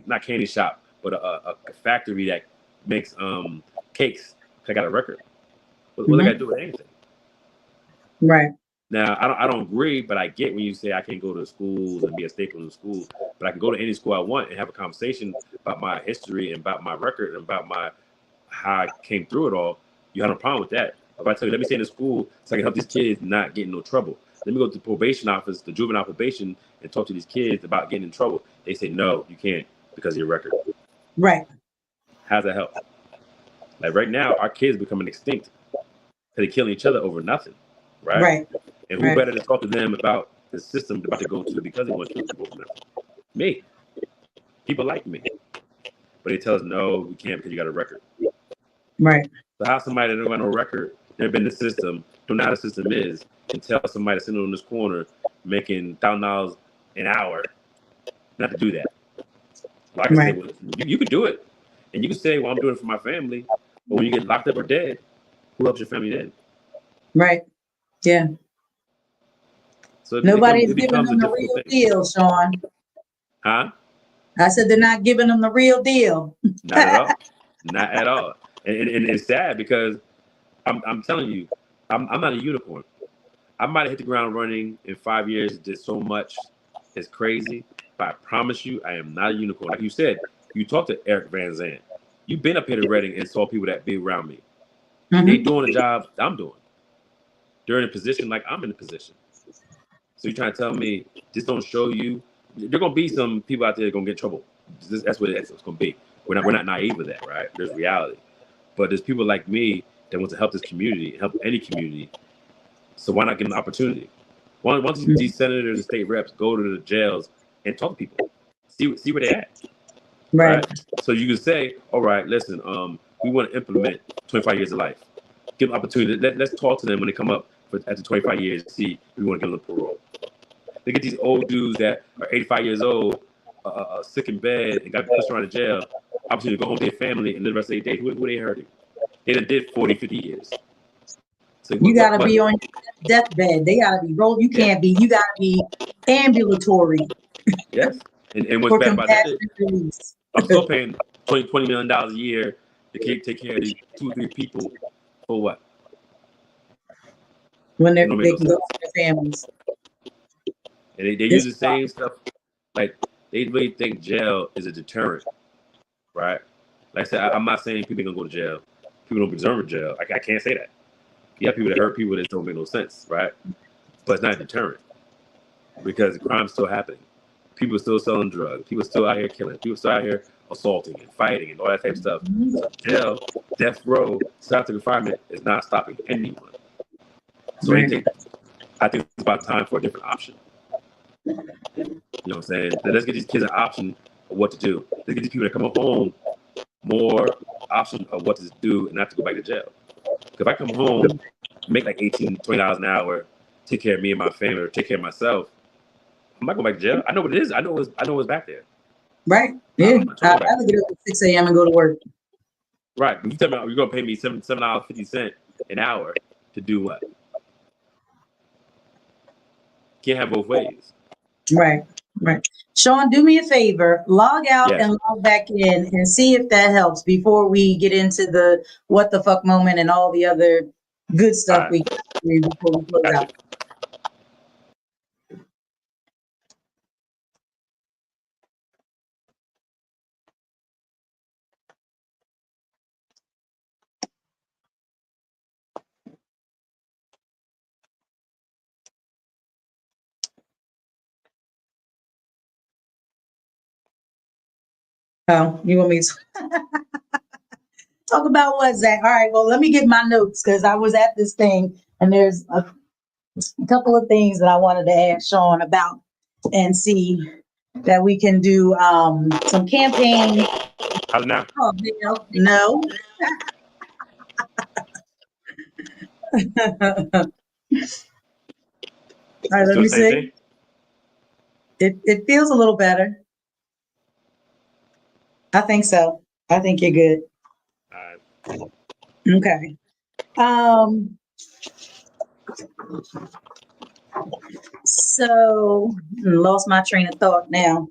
not candy shop, but a factory that makes cakes. I got a record. What I got to do with anything? Right. Now, I don't agree, but I get when you say I can't go to schools and be a staple in the school, but I can go to any school I want and have a conversation about my history and about my record and about how I came through it all. You have no problem with that. If I tell you, let me stay in the school so I can help these kids not get in no trouble. Let me go to the probation office, the juvenile probation, and talk to these kids about getting in trouble. They say, no, you can't because of your record. Right. How's that help? Like right now, our kids becoming extinct because they're killing each other over nothing. Right. Right. And who better to talk to them about the system they're about to go to because they want to kill people from them? Me. People like me. But they tell us, no, we can't because you got a record. Right. So how somebody that don't got no record, never been in the system, don't know how the system is, can tell somebody sitting on this corner making $1,000 an hour not to do that? Well, I can say, well, you could do it. And you can say, well, I'm doing it for my family. But when you get locked up or dead, who helps your family then? Right. Yeah. So nobody's giving them the real deal, Shawn. Huh? I said they're not giving them the real deal. Not at all. Not at all. And it's sad because I'm telling you, I'm not a unicorn. I might have hit the ground running in 5 years, did so much, it's crazy. But I promise you, I am not a unicorn. Like you said, you talked to Eric Van Zandt. You've been up here to Reading and saw people that be around me. They doing the job I'm doing. They're in a position like I'm in a position. So you're trying to tell me this don't show you? There gonna be some people out there that are gonna get in trouble. That's what it's gonna be. We're not naive with that, right? There's reality. But there's people like me that want to help this community, help any community. So why not give them an opportunity? Why don't these senators and state reps go to the jails and talk to people? See where they're at. Right. So you can say, all right, listen, we want to implement 25 years of life. Give them opportunity. Let's talk to them when they come up after 25 years, see if we want to give them parole. They get these old dudes that are 85 years old, sick in bed, and got pushed around in jail, opportunity to go home to their family and live the rest of their day. Who they hurting? They done did 40, 50 years. So you got to be on your deathbed. They got to be rolled. You can't be. You got to be ambulatory. Yes. And what's bad about that is I'm still paying $20 million a year to take care of these 2 or 3 people for what? When they can go to their families. And they use the same stuff. Like, they really think jail is a deterrent, right? Like I said, I'm not saying people are going to go to jail. People don't deserve jail. I can't say that. You have people that hurt people that don't make no sense, right? But it's not a deterrent because crime's still happening. People are still selling drugs. People are still out here killing. People are still out here assaulting and fighting and all that type of stuff. So jail, death row, solitary confinement is not stopping anyone. So I think it's about time for a different option. You know what I'm saying? Let's get these kids an option of what to do. Let's get these people that come home more option of what to do and not to go back to jail. If I come home, make like $18, $20 an hour, take care of me and my family, or take care of myself, I'm not going back to jail. I know what it is. I know what's back there. Right. Yeah. I'd rather get up at 6 a.m. and go to work. Right. But you tell me you're going to pay me $7.50 an hour to do what? Can't have both ways. Right. Right. Shawn, do me a favor, log out and log back in and see if that helps before we get into the what the fuck moment and all the other good stuff we before we close out. Oh, you want me to talk about what, Zach? All right, well, let me get my notes because I was at this thing and there's a couple of things that I wanted to ask Shawn about and see that we can do some campaign. How's it now? Oh, no. All right, let Still me the same see. thing? It feels a little better. I think so. I think you're good. All right. Okay. So lost my train of thought now.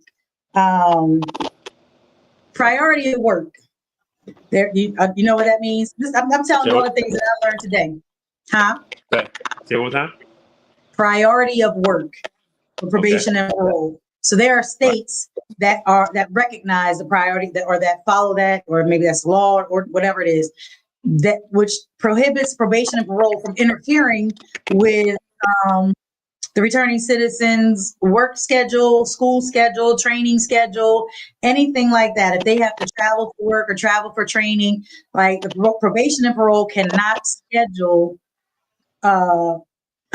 Priority of work. There, you know what that means? I'm telling you all the things that I learned today. Huh? Okay. Say it one more time. Priority of work for probation and parole. So there are states that recognize the priority that follow that, or maybe that's law or whatever it is, that which prohibits probation and parole from interfering with the returning citizens' work schedule, school schedule, training schedule, anything like that. If they have to travel for work or travel for training, like the probation and parole cannot schedule a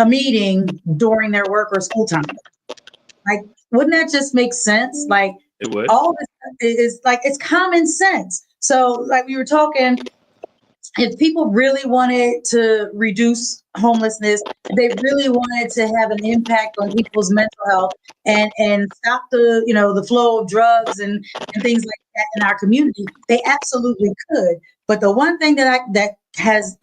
meeting during their work or school time. Like, wouldn't that just make sense? Like, It would. all this is like, it's common sense. So, like we were talking, if people really wanted to reduce homelessness, they really wanted to have an impact on people's mental health and stop the flow of drugs and things like that in our community, they absolutely could. But the one thing that has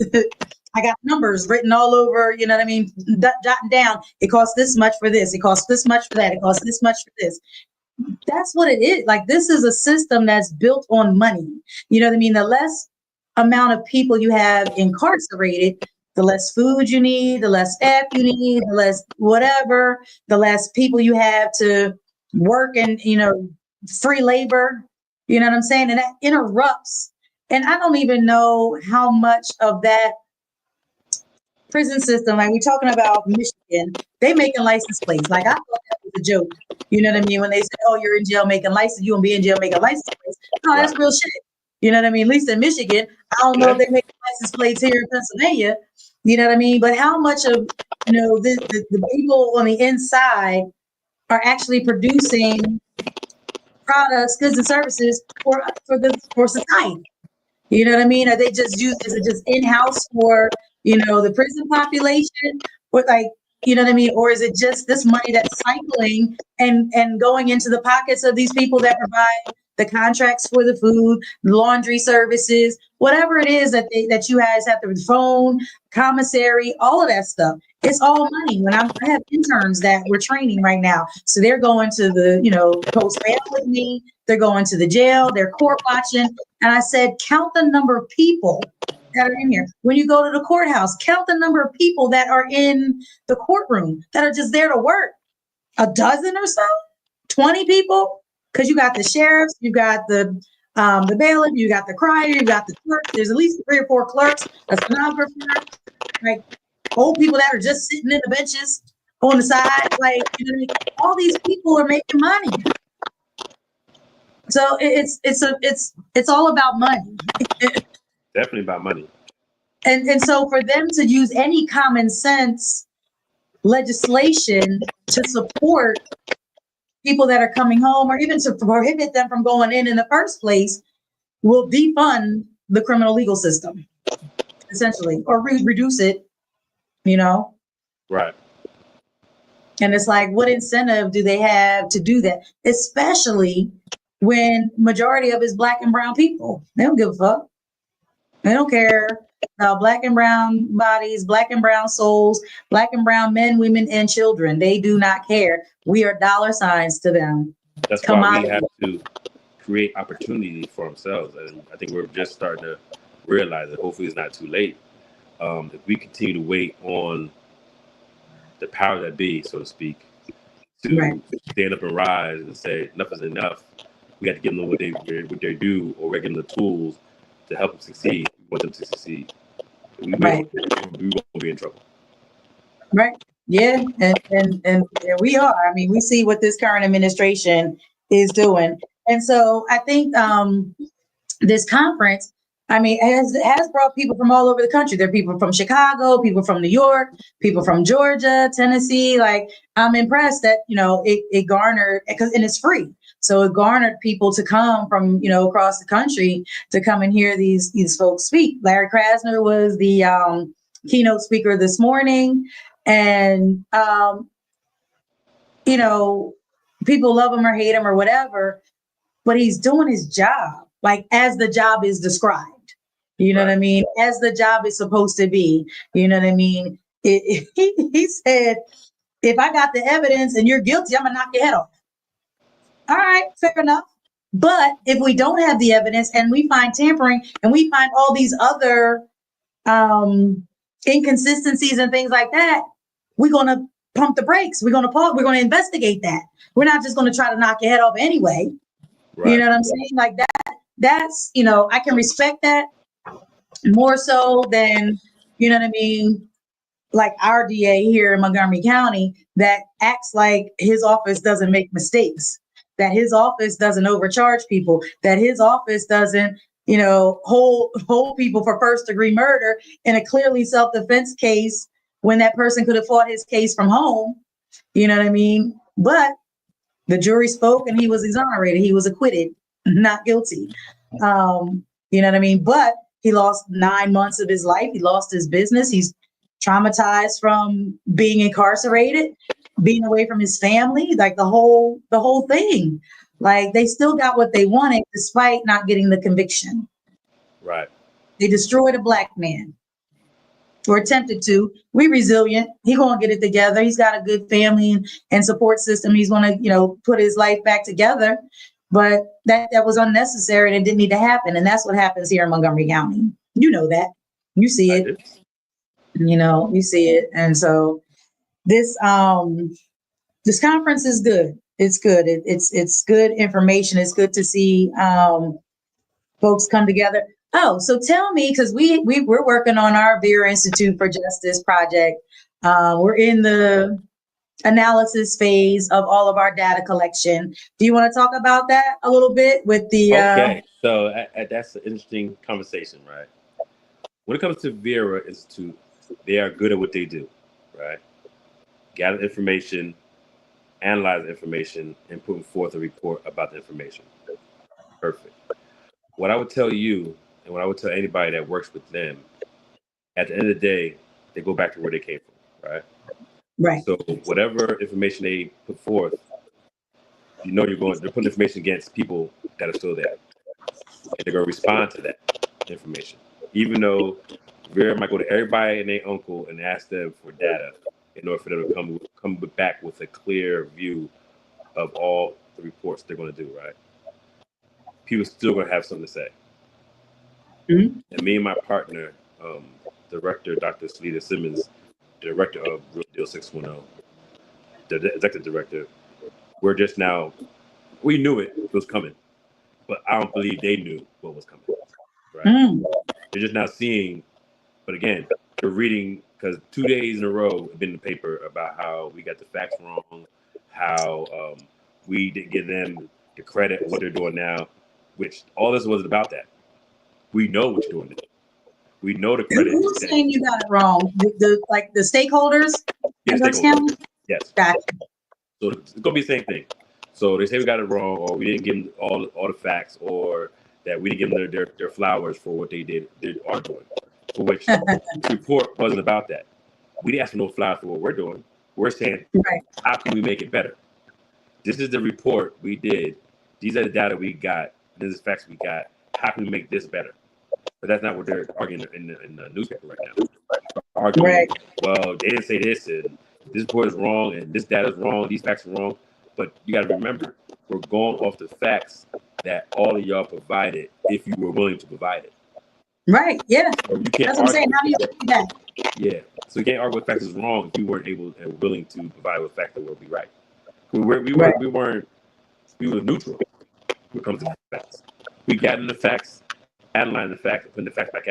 I got numbers written all over, you know what I mean, jotting down, it costs this much for this, it costs this much for that, it costs this much for this. That's what it is. Like, this is a system that's built on money. You know what I mean? The less amount of people you have incarcerated, the less food you need, the less staff you need, the less whatever, the less people you have to work and, free labor. You know what I'm saying? And that interrupts. And I don't even know how much of that prison system, like we're talking about Michigan, they making license plates. Like, I thought that was a joke. You know what I mean? When they said, "Oh, you're in jail making license, you gonna be in jail making license plates." No, that's real shit. You know what I mean? At least in Michigan, I don't know if they make license plates here in Pennsylvania. You know what I mean? But how much of the people on the inside are actually producing products, goods, and services for society? You know what I mean? Are they just is it just in-house for, the prison population? Or, like, you know what I mean? Or is it just this money that's cycling and going into the pockets of these people that provide the contracts for the food, laundry services, whatever it is that you guys have to phone, commissary, all of that stuff. It's all money. When I have interns that we're training right now. So they're going to the, post bail with me. They're going to the jail. They're court watching. And I said, count the number of people that are in here. When you go to the courthouse, count the number of people that are in the courtroom that are just there to work. A dozen or so? 20 people? Because you got the sheriffs, you got the bailiff, you got the crier, you got the clerk. There's at least 3 or 4 clerks, a stenographer, like old people that are just sitting in the benches on the side. Like, all these people are making money. So it's all about money. Definitely about money. And so for them to use any common sense legislation to support people that are coming home, or even to prohibit them from going in the first place, will defund the criminal legal system, essentially, or reduce it, Right. And it's like, what incentive do they have to do that? Especially when majority of it's Black and brown people. They don't give a fuck. They don't care about Black and brown bodies, Black and brown souls, Black and brown men, women, and children. They do not care. We are dollar signs to them. That's why we have to create opportunity for ourselves. And I think we're just starting to realize that hopefully it's not too late. If we continue to wait on the power that be, so to speak, to stand up and rise and say enough is enough, we got to give them what they do, or we're giving them the tools to help them succeed. We want them to succeed. We won't be in trouble. Right. Yeah. And we are. I mean, we see what this current administration is doing. And so I think this conference, I mean, has brought people from all over the country. There are people from Chicago, people from New York, people from Georgia, Tennessee. Like, I'm impressed that, it garnered, and it's free. So it garnered people to come from, across the country to come and hear these folks speak. Larry Krasner was the keynote speaker this morning. And, people love him or hate him or whatever, but he's doing his job, like as the job is described. You know what I mean? As the job is supposed to be. You know what I mean? He said, if I got the evidence and you're guilty, I'm going to knock your head off. All right, fair enough. But if we don't have the evidence and we find tampering and we find all these other inconsistencies and things like that, we're going to pump the brakes. We're going to pause. We're going to investigate that. We're not just going to try to knock your head off anyway. Right. You know what I'm saying? Like that's, I can respect that more so than, you know what I mean? Like our DA here in Montgomery County that acts like his office doesn't make mistakes, that his office doesn't overcharge people, that his office doesn't, hold people for first-degree murder in a clearly self-defense case when that person could have fought his case from home. You know what I mean? But the jury spoke and he was exonerated. He was acquitted, not guilty. You know what I mean? But he lost 9 months of his life. He lost his business. He's traumatized from being incarcerated, being away from his family, like the whole thing. Like they still got what they wanted despite not getting the conviction. Right. They destroyed a black man. Or attempted to. We resilient. He gonna get it together. He's got a good family and support system. He's gonna, put his life back together. But that was unnecessary and it didn't need to happen. And that's what happens here in Montgomery County. You know that. You see it. You see it. And so this conference is good. It's good. It's good information. It's good to see folks come together. Oh, so tell me, because we're working on our Vera Institute for Justice project. We're in the analysis phase of all of our data collection. Do you want to talk about that a little bit with the? Okay, so that's an interesting conversation, right? When it comes to Vera Institute, they are good at what they do, right? Gather information, analyze the information, and put forth a report about the information. Perfect. What I would tell you, and what I would tell anybody that works with them, at the end of the day, they go back to where they came from, right? Right. So whatever information they put forth, they're putting information against people that are still there. And they're going to respond to that information. Even though Vera might go to everybody and their uncle and ask them for data in order for them to come back with a clear view of all the reports they're going to do, right? People still going to have something to say. Mm-hmm. And me and my partner, director, Dr. Salida Simmons, director of Real Deal 610, the executive director, we're just now, we knew it was coming, but I don't believe they knew what was coming, right? They're just now seeing, but again, they're reading, because 2 days in a row have been in the paper about how we got the facts wrong, how we didn't give them the credit of what they're doing now, which all this wasn't about that. We know what you're doing. We know the credit. Who's saying you got it wrong? The stakeholders? Yes, stakeholders. Yes. Gotcha. So it's going to be the same thing. So they say we got it wrong, or we didn't give them all the facts, or that we didn't give them their flowers for what they are doing. For which the report wasn't about that. We didn't ask for no flowers for what we're doing. We're saying, how can we make it better? This is the report we did. These are the data we got. This is the facts we got. How can we make this better? But that's not what they're arguing in the newspaper right now. Arguing, well, they didn't say this, and this report is wrong, and this data is wrong, these facts are wrong. But you got to remember, we're going off the facts that all of y'all provided if you were willing to provide it. Right, yeah. So you can't that's what I'm saying. How do you do that? Yeah, so you can't argue with facts is wrong if you weren't able and willing to provide with facts that will be right. We were neutral when it comes to facts. We got in the facts, analyzing the facts, putting the facts back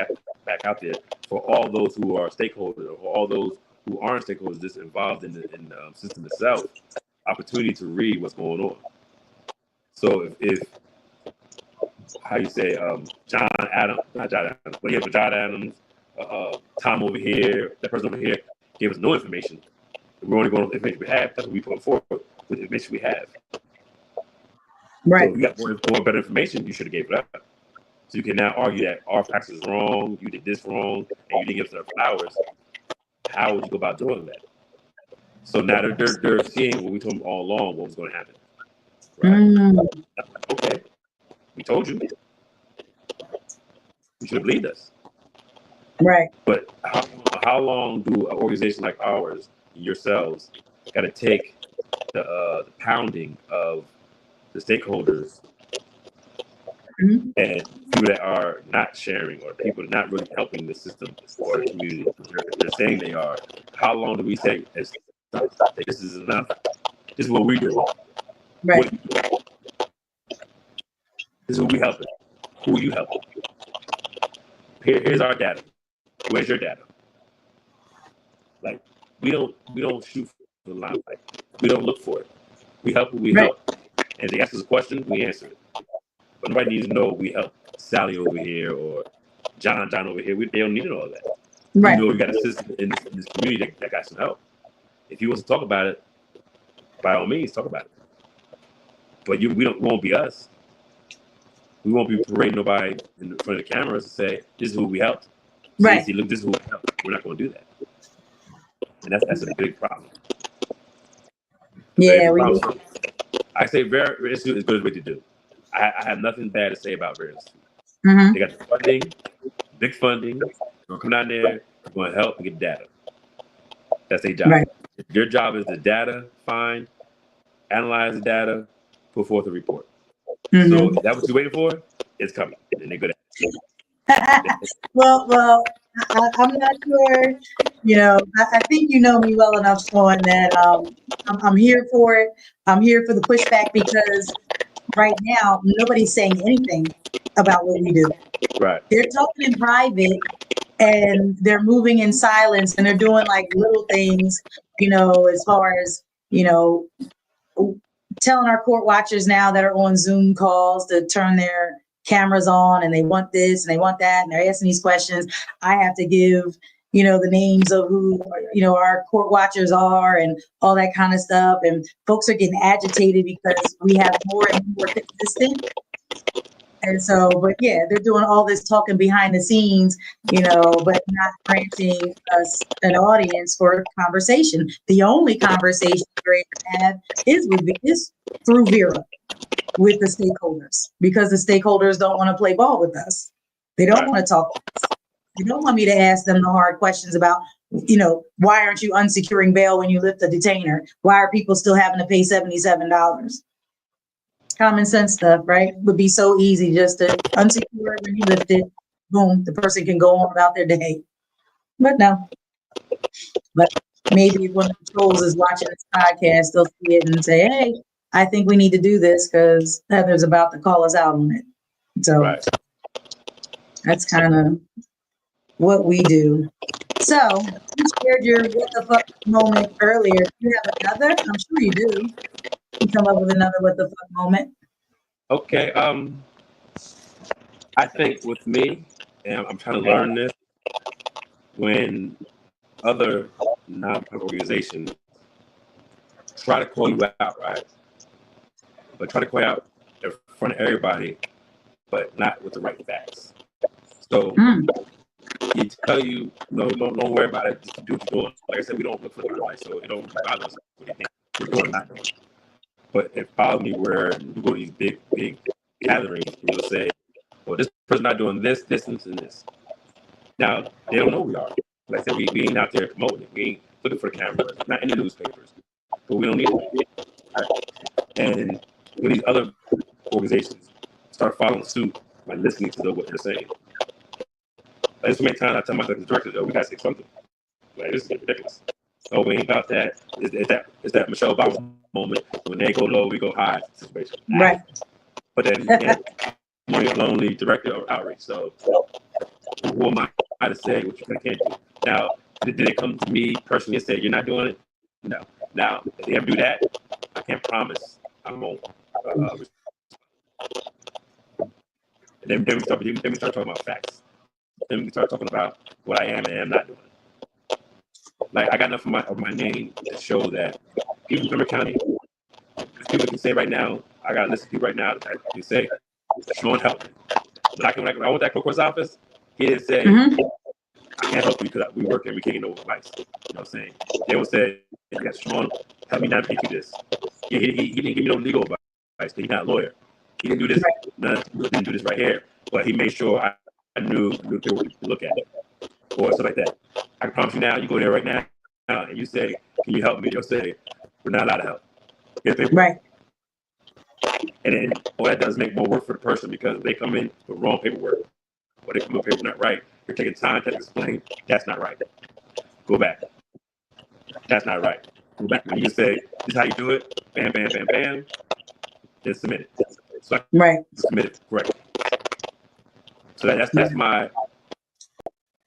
out there for all those who are stakeholders, or all those who aren't stakeholders, just involved in the system itself, opportunity to read what's going on. So if how you say, John Adams, not John Adams, but yeah, but John Adams, Tom over here, that person over here gave us no information. We're only going with the information we have. That's what we put forward with the information we have. Right. So if you got more better information, you should have gave it up. So you can now argue that our practice is wrong, you did this wrong, and you didn't give us enough flowers. How would you go about doing that? So now they're seeing what we told them all along, what was going to happen. Right? Okay, we told you. You should have believed us. Right. But how long do an organization like ours, yourselves, got to take the pounding of the stakeholders and people that are not sharing or people not really helping the system or the community? They're saying they are. How long do we say this is enough? This is what we do. Right. This is what we helping. Who are you helping? Here's our data. Where's your data? Like we don't shoot for the limelight. We don't look for it. We help. We help. And they ask us a question, we answer it. But nobody needs to know we help Sally over here or John over here. They don't need all of that. Right. We know we got a system in this community that got some help. If he wants to talk about it, by all means, talk about it. But we won't be us. We won't be parading nobody in front of the cameras to say, this is who we helped. Right. See, look, this is who we helped. We're not going to do that. And that's a big problem. Yeah, I say Vera Institute is good way to do. I have nothing bad to say about Vera Institute. Mm-hmm. They got the funding, big funding. They're going to come down there, they're going to help and get data. That's their job. Right. Their job is the data, find, analyze the data, put forth a report. Mm-hmm. So is that what you're waiting for? It's coming. And they're good at it. Well, I'm not sure. You know, I think you know me well enough, Shawn, that I'm here for it. I'm here for the pushback because right now nobody's saying anything about what we do. Right. They're talking in private and they're moving in silence and they're doing like little things, you know, as far as, you know, telling our court watchers now that are on Zoom calls to turn their cameras on and they want this and they want that and they're asking these questions. I have to give, you know, the names of who, you know, our court watchers are and all that kind of stuff. And folks are getting agitated because we have more and more consistent. And so, but yeah, they're doing all this talking behind the scenes, you know, but not granting us an audience for conversation. The only conversation we're able to have is through Vera with the stakeholders, because the stakeholders don't want to play ball with us. They don't want to talk with us. They don't want me to ask them the hard questions about, you know, why aren't you unsecuring bail when you lift a detainer? Why are people still having to pay $77? Common sense stuff, right? Would be so easy just to unsecure when you lift it. Boom, the person can go on about their day. But no. But maybe if one of the trolls is watching this podcast, they'll see it and say, hey, I think we need to do this because Heather's about to call us out on it. So that's kind of what we do. So you shared your what the fuck moment earlier. Do you have another? I'm sure you do. You come up with another what the fuck moment. Okay. I think with me, and I'm trying to learn this, when other non-profit organizations try to call you out, right? But try to call you out in front of everybody, but not with the right facts. So you tell you, no, don't worry about it. Just do what you're doing. Like I said, we don't look for the light, so it don't bother us what you think we're doing or not doing. But it bothers me where you go to these big gatherings and you'll say, well, this person's not doing this, and this. Now, they don't know who we are. Like I said, we ain't out there promoting it. We ain't looking for the cameras, not in the newspapers. But we don't need it. Right? And when these other organizations start following suit by listening to what they're saying, like so many times I tell my directors, oh, we gotta say something. Like, this is ridiculous. Oh, we ain't about that. Is that Michelle Obama moment when they go low, we go high situation. Right. But then I'm only a lonely director of outreach. So who am I to say what you can't do? Now, did they come to me personally and say you're not doing it? No. Now, if they ever do that, I can't promise I won't. And then we start talking about facts. Then we start talking about what I am and am not doing. Like, I got enough of my name to show that people in Montgomery County, people can say right now, I got a list of people right now that can say, Shawn helped me. But when I went to that clerk's office, he didn't say, I can't help you because we work and we can't get no advice. You know what I'm saying? They would say, yeah, Shawn, help me navigate through this. He didn't give me no legal advice because he's not a lawyer. He didn't do this. He didn't do this right here. But he made sure I knew to look at it or something like that. I can promise you now, you go there right now and you say, can you help me? They'll say, we're not allowed to help. Right. And then all that does make more work for the person because they come in with wrong paperwork or they come in with paperwork not right. You're taking time to explain, that's not right. Go back. That's not right. Go back. When you say, this is how you do it, bam, bam, bam, bam, then submit it. So I submit it correctly. So that's my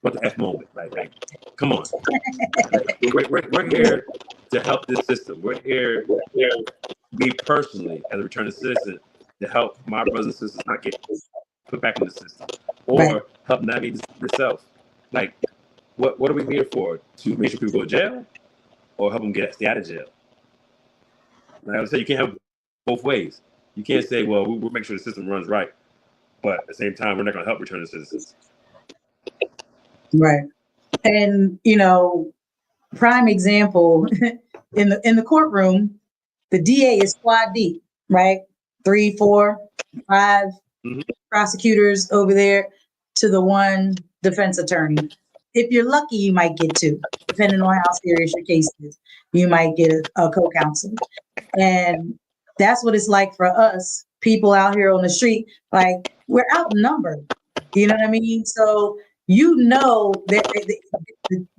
what the F moment. Like come on. We're here to help this system. We're here, me personally, as a returning citizen, to help my brothers and sisters not get put back in the system or help navigate yourself. Like, what are we here for? To make sure people go to jail or help them stay out of jail? Like I said, you can't have both ways. You can't say, well, we'll make sure the system runs right, but at the same time, we're not going to help returning citizens. Right. And, prime example, in the courtroom, the DA is squad deep, right? 3, 4, 5 prosecutors over there to the one defense attorney. If you're lucky, you might get 2, depending on how serious your case is. You might get a co-counsel. And that's what it's like for us, people out here on the street. Like, we're outnumbered. You know what I mean? So, that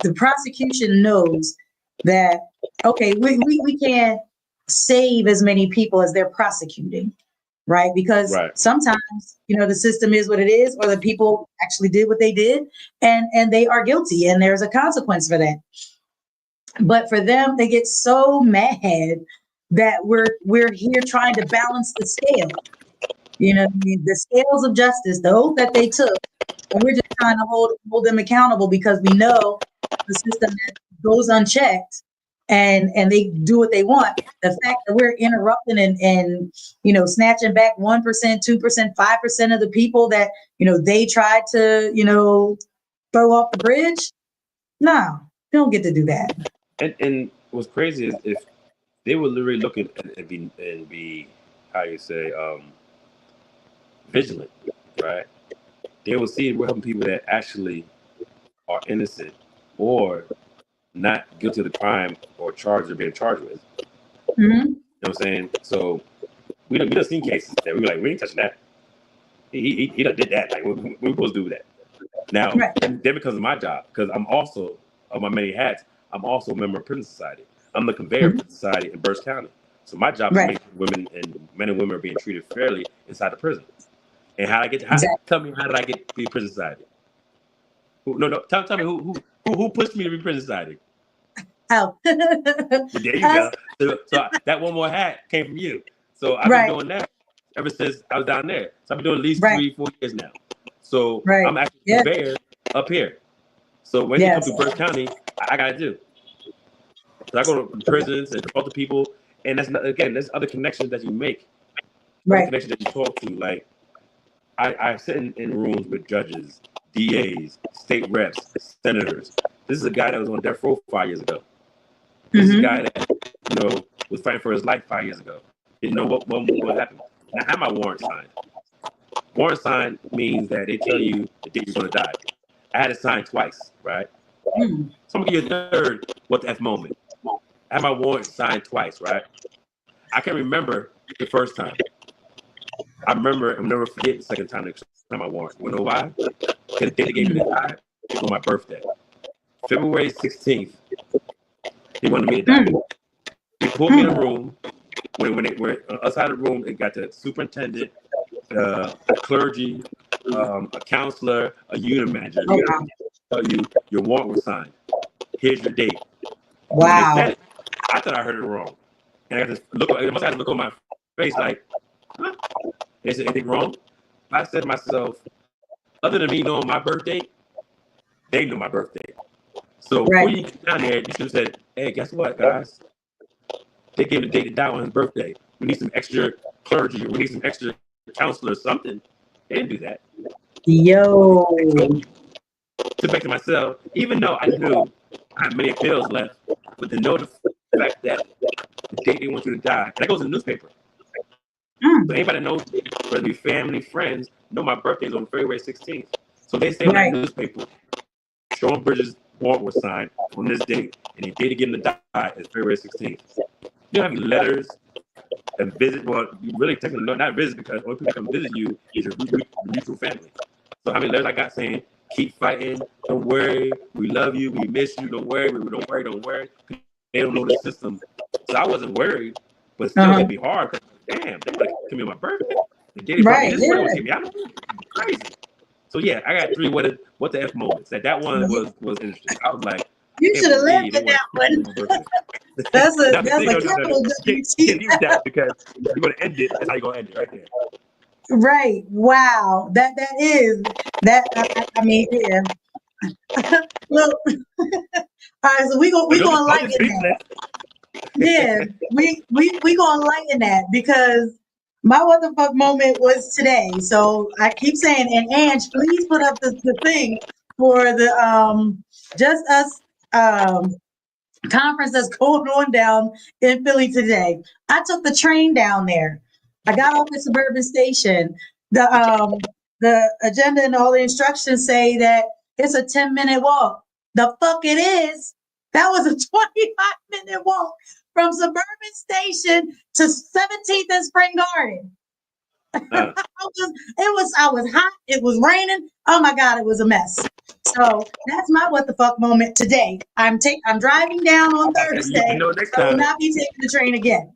the prosecution knows that, okay, we can't save as many people as they're prosecuting, right? Because sometimes, the system is what it is, or the people actually did what they did, and they are guilty, and there's a consequence for that. But for them, they get so mad that we're here trying to balance the scale. The scales of justice, the oath that they took, and we're just trying to hold them accountable because we know the system goes unchecked and they do what they want. The fact that we're interrupting and snatching back 1%, 2%, 5% of the people that they tried to throw off the bridge. No, they don't get to do that. And what's crazy is if they were literally looking and be how you say vigilant, right? They will see we're helping people that actually are innocent or not guilty of the crime or charged or being charged with. You know what I'm saying? So we done seen cases that we were like, we ain't touching that. He done did that. Like, we're supposed to do that. Now, then because of my job, because I'm also, of my many hats, I'm also a member of Prison Society. I'm the conveyor of Prison Society in Berks County. So my job is to make women and men and women are being treated fairly inside the prison. And tell me, how did I get to be Prison Society? Tell me who pushed me to be Prison Society? Oh. Well, there you go. So that one more hat came from you. So I've been doing that ever since I was down there. So I've been doing at least 3-4 years now. So I'm actually conveyor up here. So when you come to Berks County, I got to do. So I go to prisons and talk to people. And there's other connections that you make. Other connections that you talk to. Like, I sit in rooms with judges, DAs, state reps, senators. This is a guy that was on death row 5 years ago. This is a guy that was fighting for his life 5 years ago. Didn't know what happened. And I have my warrant signed. Warrant signed means that they tell you the day you're going to die. I had it signed twice, right? So I'm going to give you a third what the F moment. I had my warrant signed twice, right? I can remember the first time. I'll never forget the second time I warrant. You know why? Because the day they gave me the time was on my birthday. February 16th, they wanted me to die. They pulled me in a room. When they were outside the room, they got the superintendent, a clergy, a counselor, a unit manager. Tell you your warrant was signed. Here's your date. Wow. When they said it, I thought I heard it wrong. And I must have to look on my face like, huh? They said, anything wrong? I said to myself, other than me knowing my birthday, they know my birthday. So before you get down there, you should have said, hey, guess what, guys? They gave the date to die on his birthday. We need some extra clergy. We need some extra counselor or something. They didn't do that. Yo. To back to myself, even though I knew I had many appeals left, but to know the fact that the date they want you to die, that goes in the newspaper. So anybody knows, whether it be family, friends, know my birthday is on February 16th. So they say in that newspaper, Shawn Bridges' warrant was signed on this date, and the date to get him to die is February 16th. You don't have any letters and visit. Well, you really technically not visit because only people come visit you is your mutual family. So how many letters I got saying, keep fighting, don't worry, we love you, we miss you, don't worry, don't worry. They don't know the system. So I wasn't worried, but still it'd be hard because damn, they would come in my birthday. The day they this way was me. I crazy. So yeah, I got 3 what the F moments. That one was interesting. I was like, you should have lived with that one. That's a capital can't use that because you're gonna end it. That's how you're gonna end it right there. Right. Wow. That is that. I mean, yeah. Look. All right. So we gonna lighten that. Yeah. We gonna lighten that because my what the fuck moment was today. So I keep saying, and Ange, please put up the thing for the Just Us conference that's going on down in Philly today. I took the train down there. I got off at Suburban Station. The agenda and all the instructions say that it's a 10-minute walk. The fuck it is. That was a 25-minute walk from Suburban Station to 17th and Spring Garden. I was hot. It was raining. Oh my God, it was a mess. So that's my what the fuck moment today. I'm driving down on Thursday. I will not be taking the train again.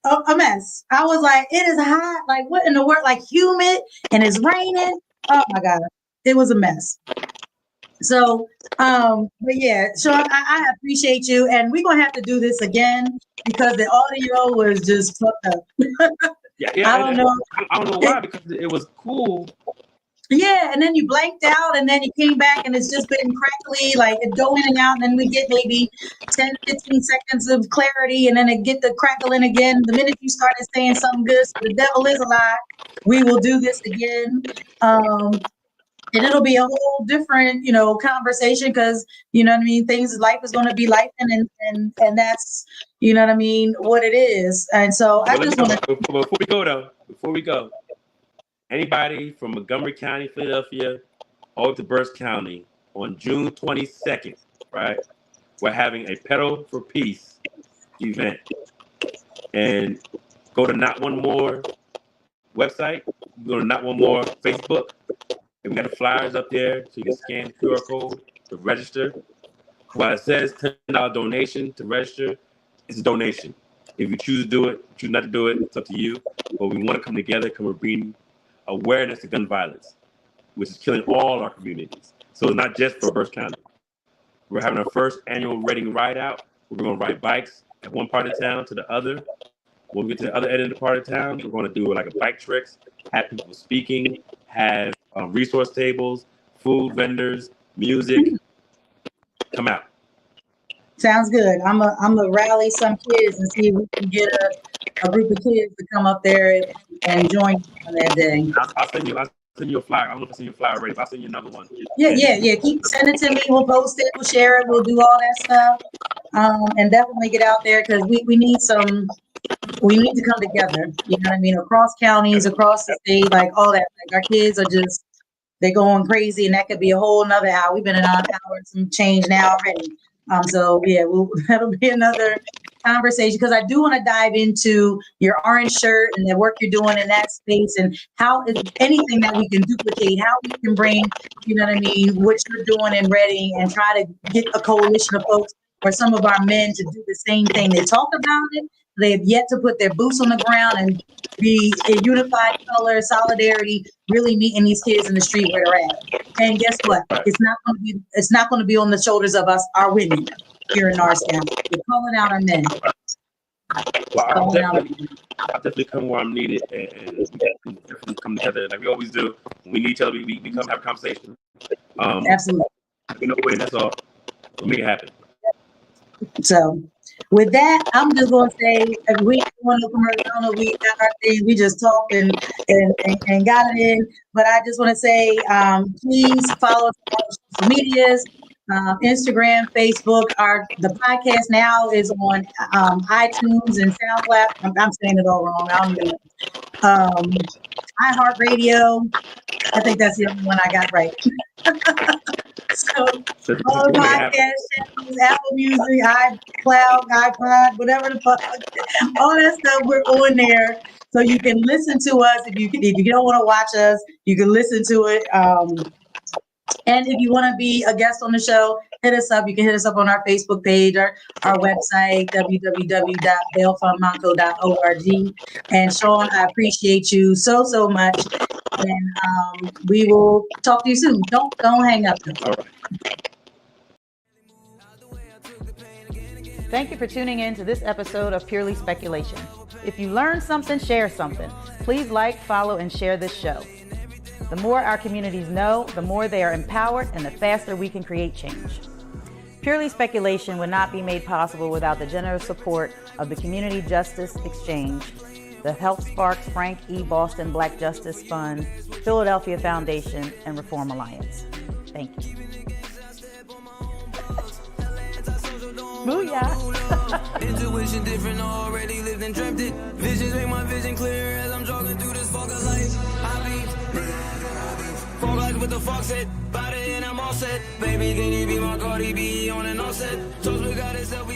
A mess. I was like, it is hot. Like, what in the world? Like, humid and it's raining. Oh my God, it was a mess. So, but yeah, Shawn, I appreciate you, and we're gonna have to do this again because the audio was just fucked up. Yeah. I don't know why, because it was cool. Yeah, and then you blanked out, and then you came back, and it's just been crackly, like it go in and out, and then we get maybe 10, 15 seconds of clarity, and then it get the crackling again. The minute you started saying something good, so the devil is a lie, we will do this again. And it'll be a whole different, conversation because, you know what I mean? Life is going to be life, and that's, you know what I mean, what it is. And so I just want to. Before we go, anybody from Montgomery County, Philadelphia, all to Berks County on June 22nd, right? We're having a Pedal for Peace event. And go to Not One More website, go to Not One More Facebook. And we got the flyers up there so you can scan the QR code to register. While it says $10 donation to register, it's a donation. If you choose to do it, choose not to do it, it's up to you. But we want to come together, bring awareness to gun violence, which is killing all our communities. So it's not just for Berks County. We're having our first annual Reading Ride Out. We're going to ride bikes at one part of town to the other. When we get to the other end of the part of town, we're going to do like a bike tricks, have people speaking, have resource tables, food vendors, music. Come out. Sounds good. I'm a rally some kids and see if we can get a group of kids to come up there and join on that day. I'll send you a flyer. I don't know if I send you a flyer already, but I'll send you another one. Yeah. Keep sending it to me. We'll post it. We'll share it. We'll do all that stuff. And definitely get out there because we need to come together. You know what I mean? Across counties, across the state, like all that. Like our kids are they're going crazy, and that could be a whole nother hour. We've been in an hour and some change now already. So yeah, that'll be another conversation because I do want to dive into your orange shirt and the work you're doing in that space and how is anything that we can duplicate, how we can bring, you know what I mean, what you're doing in Reading and try to get a coalition of folks or some of our men to do the same thing. They talk about it. They have yet to put their boots on the ground and be a unified color, solidarity, really meeting these kids in the street where they're at. And guess what? It's not going to be on the shoulders of us, our women here in Norristown. We're calling out our men. Well, I'll definitely come where I'm needed, and we definitely come together like we always do. When we need each other, we come have a conversation. Absolutely. You know, and that's all. We'll make it happen. So with that, I'm just going to say, if we want to commercial, I don't know, we got our thing, we just talked and got it in. But I just want to say, please follow us on social medias, Instagram, Facebook. The podcast now is on iTunes and SoundCloud. I'm saying it all wrong. I don't know. iHeartRadio. I think that's the only one I got right. So all the podcast channels, Apple Music, iCloud, iPod, whatever the fuck, all that stuff, we're on there. So you can listen to us. If you don't want to watch us, you can listen to it. And if you want to be a guest on the show, hit us up. You can hit us up on our Facebook page or our website, www.bailfundmonco.org. And Shawn, I appreciate you so much. And we will talk to you soon. Don't hang up. All right. Thank you for tuning in to this episode of Purely Speculation. If you learned something, share something. Please like, follow, and share this show. The more our communities know, the more they are empowered, and the faster we can create change. Purely Speculation would not be made possible without the generous support of the Community Justice Exchange, the Health Sparks Frank E. Boston Black Justice Fund, Philadelphia Foundation, and Reform Alliance. Thank you. Booyah! Intuition different, already lived and dreamt it. Visions make my vision clear as I'm jogging through this fog of light. Fog like with the fog set, body and I'm all set. Baby, can you be my Cardi B on an offset? Toast we got it, selfie.